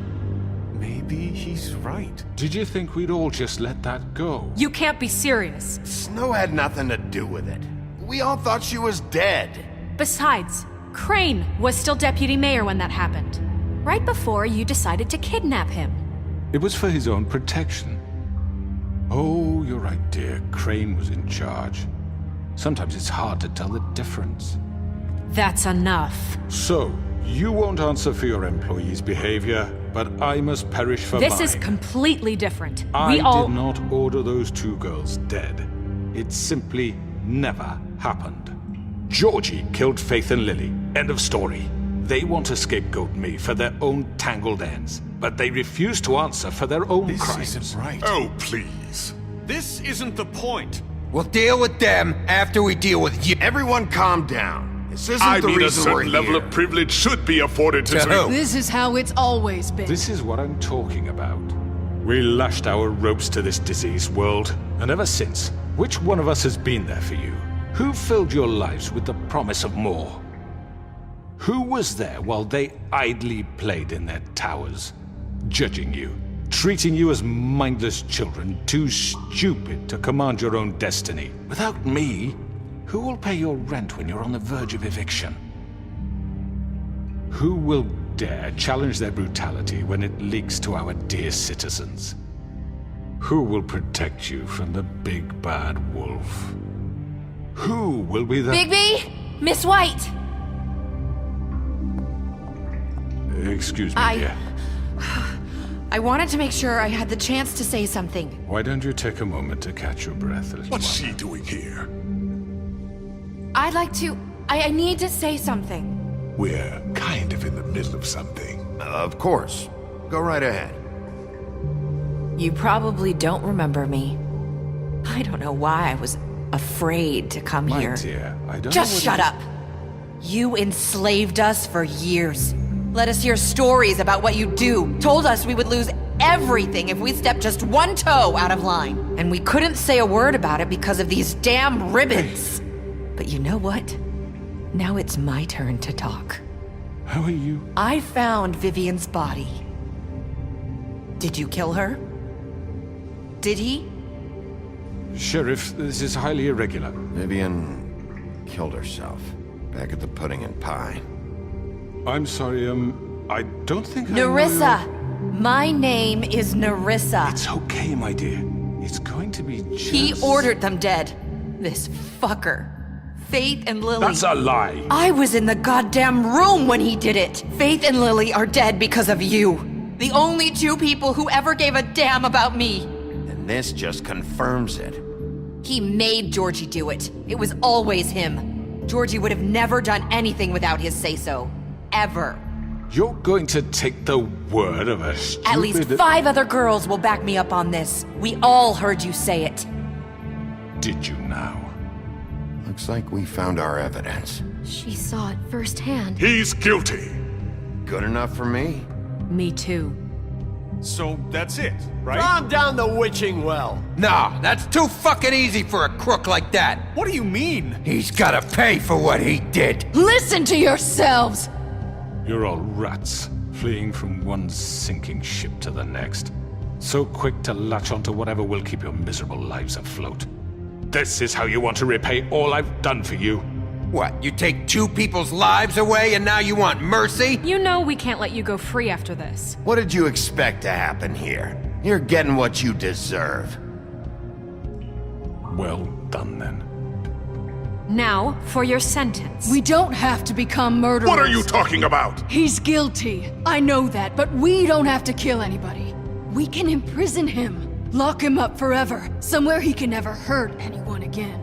O: Maybe he's right.
H: Did you think we'd all just let that go?
E: You can't be serious.
B: Snow had nothing to do with it. We all thought she was dead.
E: Besides, Crane was still deputy mayor when that happened. Right before you decided to kidnap him.
H: It was for his own protection. Oh, you're right, dear. Crane was in charge. Sometimes it's hard to tell the difference.
E: That's enough.
H: So, you won't answer for your employees' behavior, but I must perish for
E: This
H: mine.
E: is completely different.
H: I
E: We all...
H: did not order those two girls dead. It simply never happened. Georgie killed Faith and Lily. End of story. They want to scapegoat me for their own tangled ends, but they refuse to answer for their own crimes.
O: This isn't right.
P: Oh, please.
O: This isn't the point.
B: We'll deal with them after we deal with you. Everyone calm down. This isn't
P: I
B: the
P: mean, a
B: reason we're
P: certain level
B: here.
P: of privilege should be afforded to...
A: This is how it's always been.
H: This is what I'm talking about. We lashed our ropes to this diseased world, and ever since, which one of us has been there for you? Who filled your lives with the promise of more? Who was there while they idly played in their towers, judging you, treating you as mindless children, too stupid to command your own destiny? Without me, who will pay your rent when you're on the verge of eviction? Who will dare challenge their brutality when it leaks to our dear citizens? Who will protect you from the big bad wolf? Who will be the...
A: Bigby! Miss White!
H: Excuse me, dear.
S: I wanted to make sure I had the chance to say something.
H: Why don't you take a moment to catch your breath a little
P: What's
H: while?
P: she doing here?
S: I'd like to... I need to say something.
P: We're kind of in the middle of something.
B: Of course. Go right ahead.
S: You probably don't remember me. I don't know why I was afraid to come
H: My
S: here.
H: dear, I don't
S: Just
H: know
S: shut up. You enslaved us for years. Let us hear stories about what you do. Told us we would lose everything if we stepped just one toe out of line. And we couldn't say a word about it because of these damn ribbons. But you know what? Now it's my turn to talk.
H: How are you?
S: I found Vivian's body. Did you kill her? Did he?
H: Sheriff, this is highly irregular.
B: Vivian killed herself back at the Pudding and Pie.
H: I'm sorry, I don't think I know
S: Nerissa! My name is Nerissa.
H: It's okay, my dear. It's going to be just...
S: He ordered them dead. This fucker. Faith and Lily.
H: That's a lie.
S: I was in the goddamn room when he did it. Faith and Lily are dead because of you. The only two people who ever gave a damn about me.
B: And this just confirms it.
S: He made Georgie do it. It was always him. Georgie would have never done anything without his say-so. Ever.
H: You're going to take the word of a stupid...
S: At least 5 other girls will back me up on this. We all heard you say it.
H: Did you now?
B: Looks like we found our evidence.
R: She saw it firsthand.
P: He's guilty.
B: Good enough for me.
E: Me too.
O: So that's it, right?
Q: Calm down the witching well.
K: No, that's too fucking easy for a crook like that.
O: What do you mean?
K: He's gotta pay for what he did.
A: Listen to yourselves!
H: You're all rats, fleeing from one sinking ship to the next. So quick to latch onto whatever will keep your miserable lives afloat. This is how you want to repay all I've done for you?
K: What, you take 2 people's lives away and now you want mercy?
E: You know we can't let you go free after this.
B: What did you expect to happen here? You're getting what you deserve.
H: Well done, then.
E: Now, for your sentence.
A: We don't have to become murderers.
P: What are you talking about?
A: He's guilty. I know that, but we don't have to kill anybody. We can imprison him. Lock him up forever. Somewhere he can never hurt anyone again.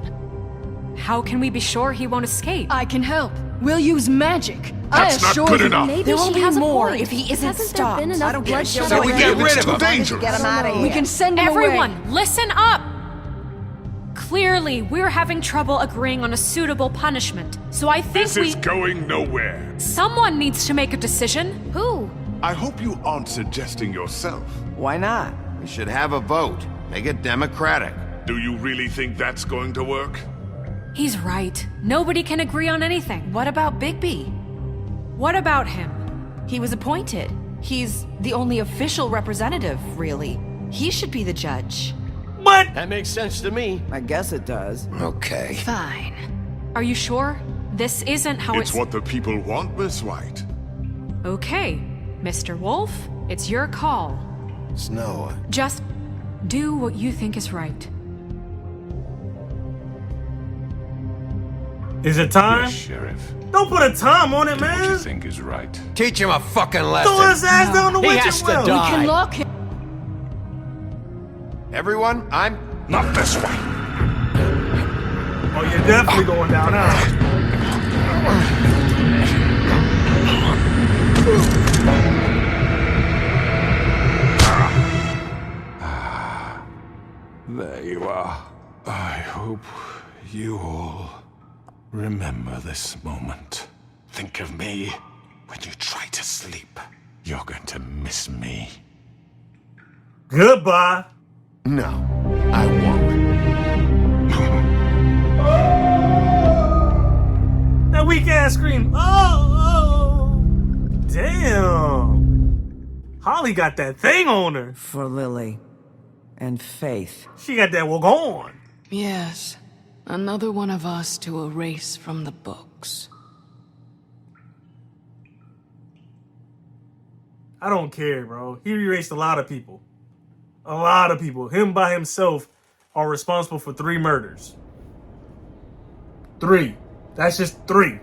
E: How can we be sure he won't escape?
A: I can help. We'll use magic.
P: That's not good enough.
R: Maybe
S: There will
R: she
S: be
R: has a
S: more
R: point.
S: if he isn't
R: Hasn't
S: stopped.
R: there been enough bloodshed
K: So we
R: already?
K: get rid
P: It's
K: of
P: too
K: him.
P: dangerous.
D: Get him out of here.
A: We can send him
E: Everyone,
A: away.
E: listen up! Clearly, we're having trouble agreeing on a suitable punishment. So I think
P: This is going nowhere.
E: someone needs to make a decision.
R: Who?
P: I hope you aren't suggesting yourself.
D: Why not?
B: We should have a vote. Make it democratic.
P: Do you really think that's going to work?
E: He's right. Nobody can agree on anything.
S: What about Bigby?
E: What about him?
S: He was appointed. He's the only official representative, really. He should be the judge.
I: What?
Q: That makes sense to me.
D: I guess it does.
B: Okay.
A: Fine.
E: Are you sure? This isn't how
P: It's what the people want, Miss White.
E: Okay, Mr. Wolf, it's your call.
B: Snow.
E: Just do what you think is right.
I: Is it time?
H: Yes, Sheriff.
I: Don't put a time on it,
H: Do what you
I: man.
H: think is right.
K: Teach him a fucking
I: Throw
K: lesson.
I: his ass down the
Q: He
I: witching
Q: has to
I: well.
Q: die.
A: We can lock him.
B: Everyone, I'm...
P: Not this way.
I: Oh, you're definitely going down now.
H: There you are. I hope you all remember this moment. Think of me when you try to sleep. You're going to miss me.
I: Goodbye.
B: No, I won't.
I: That weak ass scream. Oh. Damn. Holly got that thing on her.
D: For Lily. And Faith.
I: She got that walk on.
A: Yes. Another one of us to erase from the books.
I: I don't care, bro. He erased a lot of people. A lot of people. Him by himself are responsible for 3 murders. 3. That's just 3.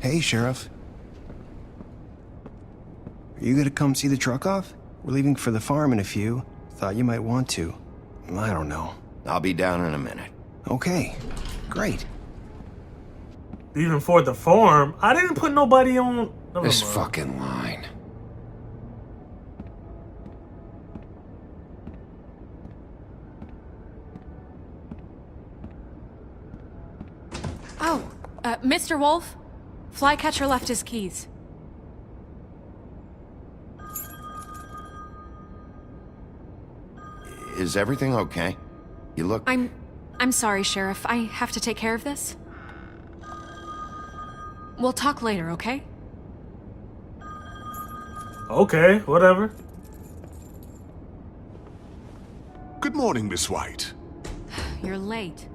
T: Hey, Sheriff. Are you gonna come see the truck off? We're leaving for the farm in a few. Thought you might want to. I don't know.
B: I'll be down in a minute.
T: Okay, great.
I: Even for the farm, I didn't put nobody on. Never
B: This
I: mind.
B: fucking line.
E: Oh, Mr. Wolf, Flycatcher left his keys.
B: Is everything okay? You look...
E: I'm sorry, Sheriff. I have to take care of this. We'll talk later, okay?
I: Okay, whatever.
P: Good morning, Miss White.
E: You're late.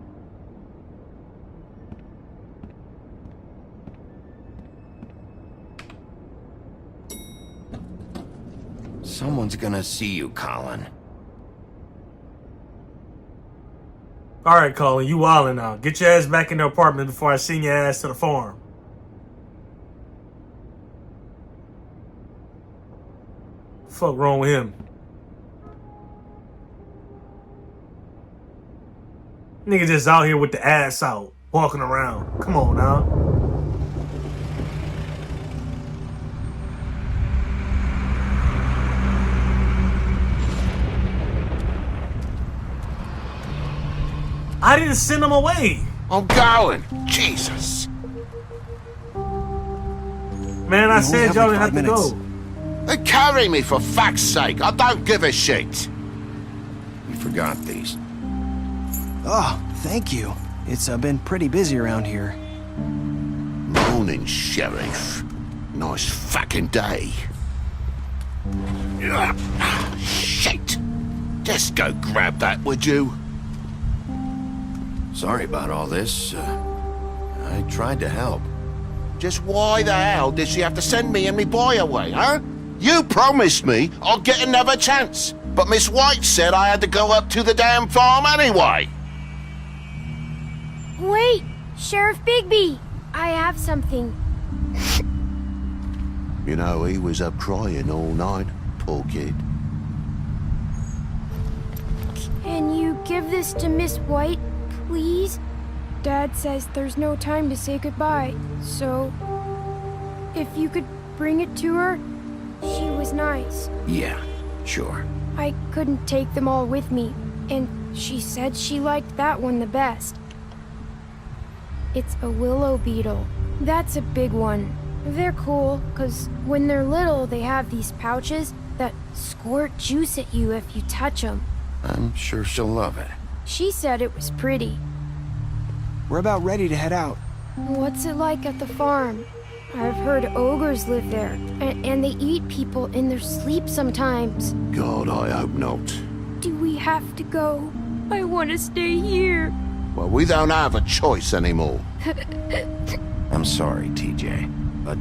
B: Someone's gonna see you, Colin.
I: Alright, Colin, you wildin' now. Get your ass back in the apartment before I send your ass to the farm. Fuck wrong with him? Nigga just out here with the ass out, walking around. Come on now. I didn't send him away.
B: I'm going. Jesus.
I: Man, I said y'all didn't have to go.
B: They carry me for fuck's sake. I don't give a shit. You forgot these.
T: Oh, thank you. It's been pretty busy around here.
B: Morning, Sheriff. Nice fucking day. Shit. Just go grab that, would you? Sorry about all this. I tried to help. Just why the hell did she have to send me and me boy away, huh? You promised me I'll get another chance, but Miss White said I had to go up to the damn farm anyway.
R: Wait, Sheriff Bigby, I have something.
B: You know, he was up crying all night, poor kid.
R: Can you give this to Miss White, please? Dad says there's no time to say goodbye, so if you could bring it to her. She was nice.
B: Yeah, sure.
R: I couldn't take them all with me, and she said she liked that one the best. It's a willow beetle. That's a big one. They're cool, 'cause when they're little, they have these pouches that squirt juice at you if you touch them.
B: I'm sure she'll love it.
R: She said it was pretty.
T: We're about ready to head out.
R: What's it like at the farm? I've heard ogres live there, and they eat people in their sleep sometimes.
B: God, I hope not.
R: Do we have to go? I want to stay here.
B: Well, we don't have a choice anymore. I'm sorry, TJ, but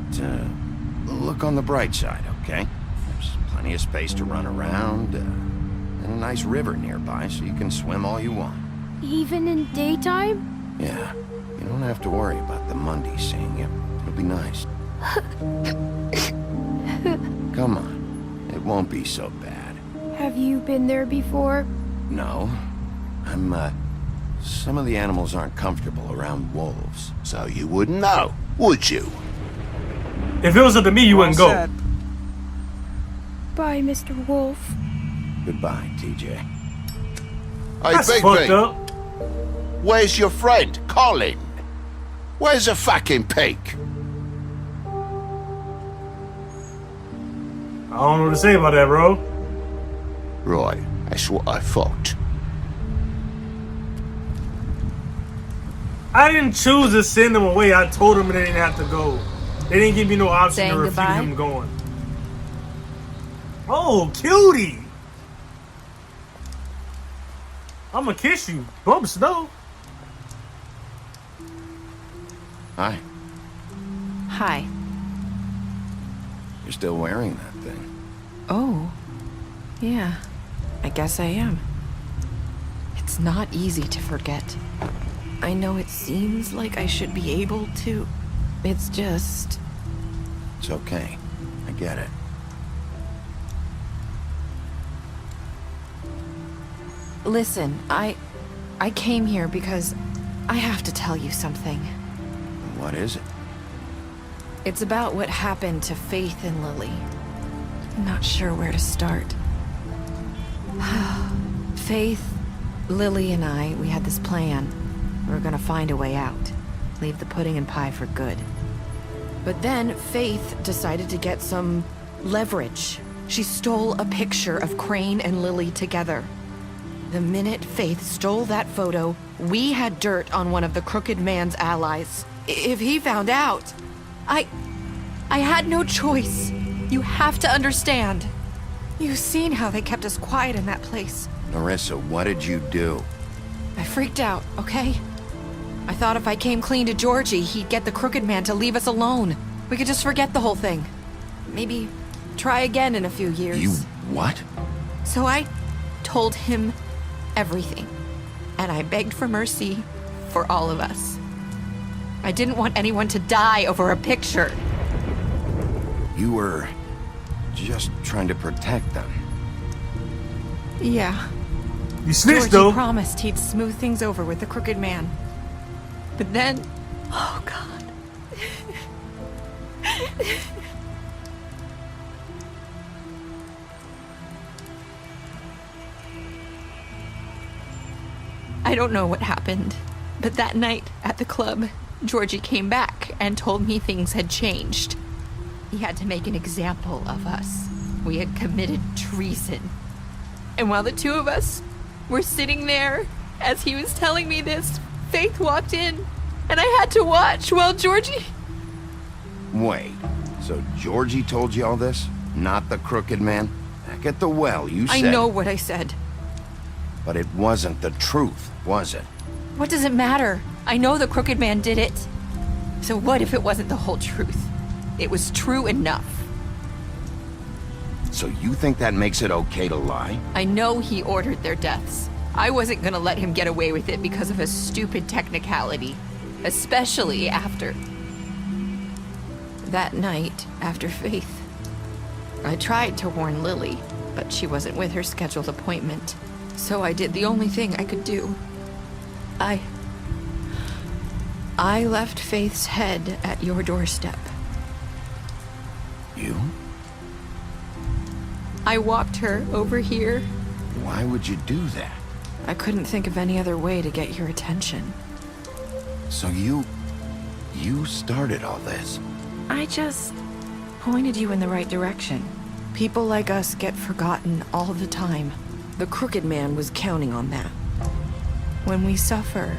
B: look on the bright side, okay? There's plenty of space to run around, and a nice river nearby so you can swim all you want.
R: Even in daytime?
B: Yeah, you don't have to worry about the Mondays seeing you. It'll be nice. Come on, it won't be so bad.
R: Have you been there before?
B: No, some of the animals aren't comfortable around wolves, so you wouldn't know, would you?
I: If it was up to me, you wouldn't go.
R: Bye, Mr. Wolf.
B: Goodbye, TJ. Hey,
I: That's
B: Big
I: fucked
B: B.
I: up.
B: Where's your friend, Colin? Where's the fucking pig?
I: I don't know what to say about that, bro.
B: Right, that's what I thought.
I: I didn't choose to send them away. I told them they didn't have to go. They didn't give me no option
S: Saying
I: to refuse
S: goodbye?
I: him going. Oh, cutie! I'm gonna kiss you. Bump Snow.
B: Hi,
S: Hi.
B: you're still wearing that thing.
S: Oh. Yeah. I guess I am. It's not easy to forget. I know it seems like I should be able to. It's just...
B: It's okay. I get it.
S: Listen, I came here because I have to tell you something.
B: What is it?
S: It's about what happened to Faith and Lily. I'm not sure where to start. Faith, Lily, and I, we had this plan. We were gonna find a way out. Leave the pudding and pie for good. But then Faith decided to get some leverage. She stole a picture of Crane and Lily together. The minute Faith stole that photo, we had dirt on one of the Crooked Man's allies. If he found out, I had no choice. You have to understand. You've seen how they kept us quiet in that place.
B: Narissa, what did you do?
S: I freaked out, okay? I thought if I came clean to Georgie, he'd get the Crooked Man to leave us alone. We could just forget the whole thing. Maybe try again in a few years.
B: You what?
S: So I told him everything. And I begged for mercy for all of us. I didn't want anyone to die over a picture.
B: You were just trying to protect them.
S: Yeah.
I: You snitched,
S: Georgie
I: though.
S: promised he'd smooth things over with the crooked man. But then... Oh, God. I don't know what happened, but that night at the club, Georgie came back and told me things had changed. He had to make an example of us. We had committed treason. And while the two of us were sitting there, as he was telling me this, Faith walked in, and I had to watch while Georgie...
B: Wait, so Georgie told you all this? Not the crooked man? Back at the well, you said...
S: I know what I said.
B: But it wasn't the truth, was it?
S: What does it matter? I know the crooked man did it. So what if it wasn't the whole truth? It was true enough.
B: So you think that makes it okay to lie?
S: I know he ordered their deaths. I wasn't gonna let him get away with it because of a stupid technicality. Especially after... that night, after Faith. I tried to warn Lily, but she wasn't with her scheduled appointment. So I did the only thing I could do. I left Faith's head at your doorstep.
B: You?
S: I walked her over here.
B: Why would you do that?
E: I couldn't think of any other way to get your attention.
B: So you started all this?
E: I just pointed you in the right direction. People like us get forgotten all the time. The crooked man was counting on that. When we suffer,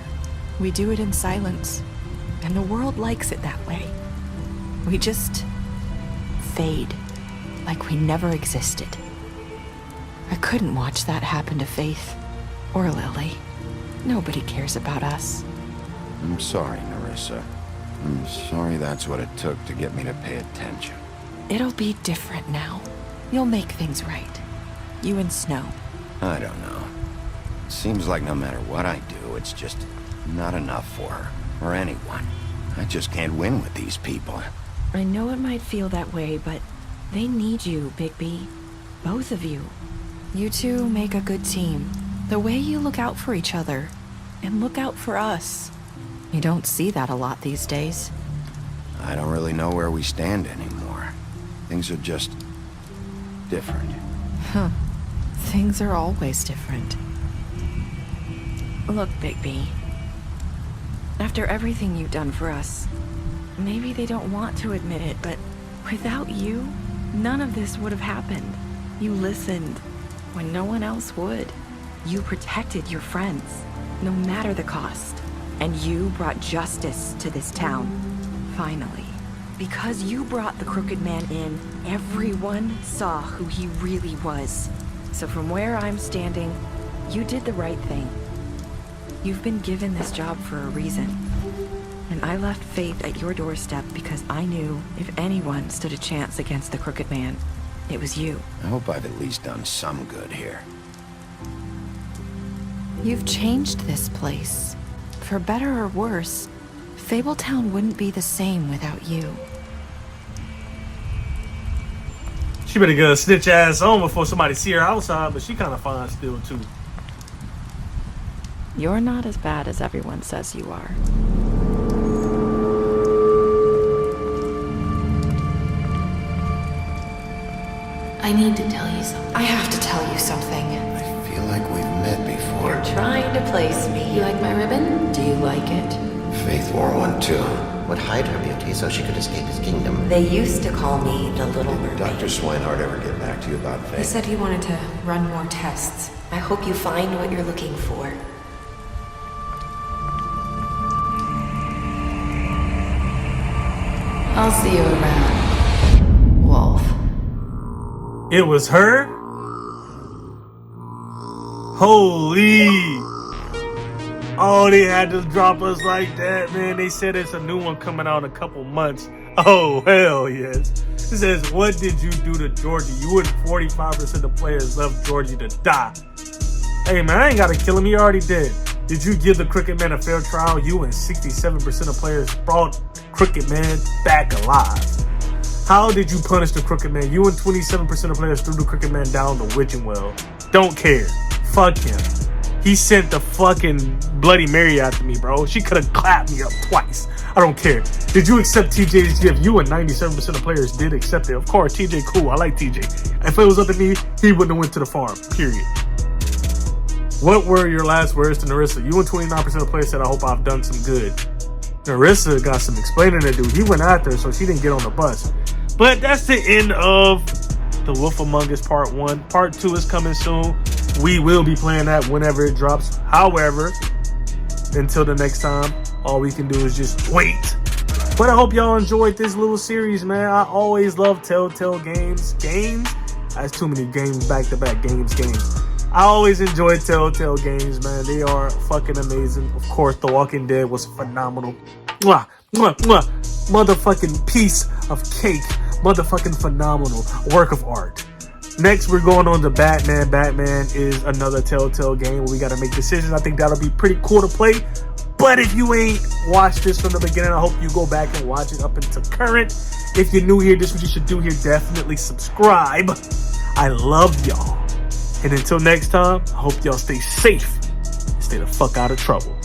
E: we do it in silence. And the world likes it that way. We just fade, like we never existed. I couldn't watch that happen to Faith or Lily. Nobody cares about us.
B: I'm sorry, Nerissa. I'm sorry that's what it took to get me to pay attention.
E: It'll be different now. You'll make things right. You and Snow.
B: I don't know. It seems like no matter what I do, it's just not enough for her, or anyone. I just can't win with these people.
E: I know it might feel that way, but they need you, Bigby. Both of you. You two make a good team. The way you look out for each other, and look out for us. You don't see that a lot these days.
B: I don't really know where we stand anymore. Things are just... different.
E: Huh. Things are always different. Look, Bigby. After everything you've done for us, maybe they don't want to admit it, but without you, none of this would have happened. You listened when no one else would. You protected your friends, no matter the cost. And you brought justice to this town, finally. Because you brought the crooked man in, everyone saw who he really was. So from where I'm standing, you did the right thing. You've been given this job for a reason. And I left Faith at your doorstep because I knew if anyone stood a chance against the crooked man, it was you.
B: I hope I've at least done some good here.
E: You've changed this place. For better or worse, Fabletown wouldn't be the same without you.
I: She better get a snitch ass on before somebody see her outside, but she kind of fine still, too.
E: You're not as bad as everyone says you are.
A: I need to tell you something.
E: I have to tell you something.
B: I feel like we've met before.
A: You're trying to place me. You like my ribbon? Do you like it?
B: Faith wore one too.
U: Would hide her beauty so she could escape his kingdom.
A: They used to call me the Little Mermaid.
B: Dr. Swinehart ever get back to you about Faith?
E: He said he wanted to run more tests.
A: I hope you find what you're looking for. I'll see you around, Wolf.
I: It was her? Holy! Oh, they had to drop us like that, man. They said it's a new one coming out in a couple months. Oh, hell yes. It says, what did you do to Georgie? You and 45% of players left Georgie to die. Hey, man, I ain't got to kill him. He already dead. Did you give the Crooked Man a fair trial? You and 67% of players brought Crooked Man back alive. How did you punish the Crooked Man? You and 27% of players threw the Crooked Man down the witching well. Don't care. Fuck him. He sent the fucking Bloody Mary after me, bro. She could have clapped me up twice. I don't care. Did you accept TJ's gift? You and 97% of players did accept it. Of course, TJ cool. I like TJ. If it was up to me, he wouldn't have went to the farm. Period. What were your last words to Narissa? You and 29% of players said, I hope I've done some good. Narissa got some explaining to do. He went after her, so she didn't get on the bus. But that's the end of The Wolf Among Us Part 1. Part 2 is coming soon. We will be playing that whenever it drops. However, until the next time, all we can do is just wait. But I hope y'all enjoyed this little series, man. I always love Telltale games. That's too many games back to back. Games. I always enjoy Telltale games, man. They are fucking amazing. Of course, The Walking Dead was phenomenal. Mwah, mwah, mwah. Motherfucking piece of cake. Motherfucking phenomenal work of art. Next, we're going on to Batman. Batman is another Telltale game where we got to make decisions. I think that'll be pretty cool to play. But if you ain't watched this from the beginning, I hope you go back and watch it up until current. If you're new here, this is what you should do here. Definitely subscribe. I love y'all. And until next time, I hope y'all stay safe and stay the fuck out of trouble.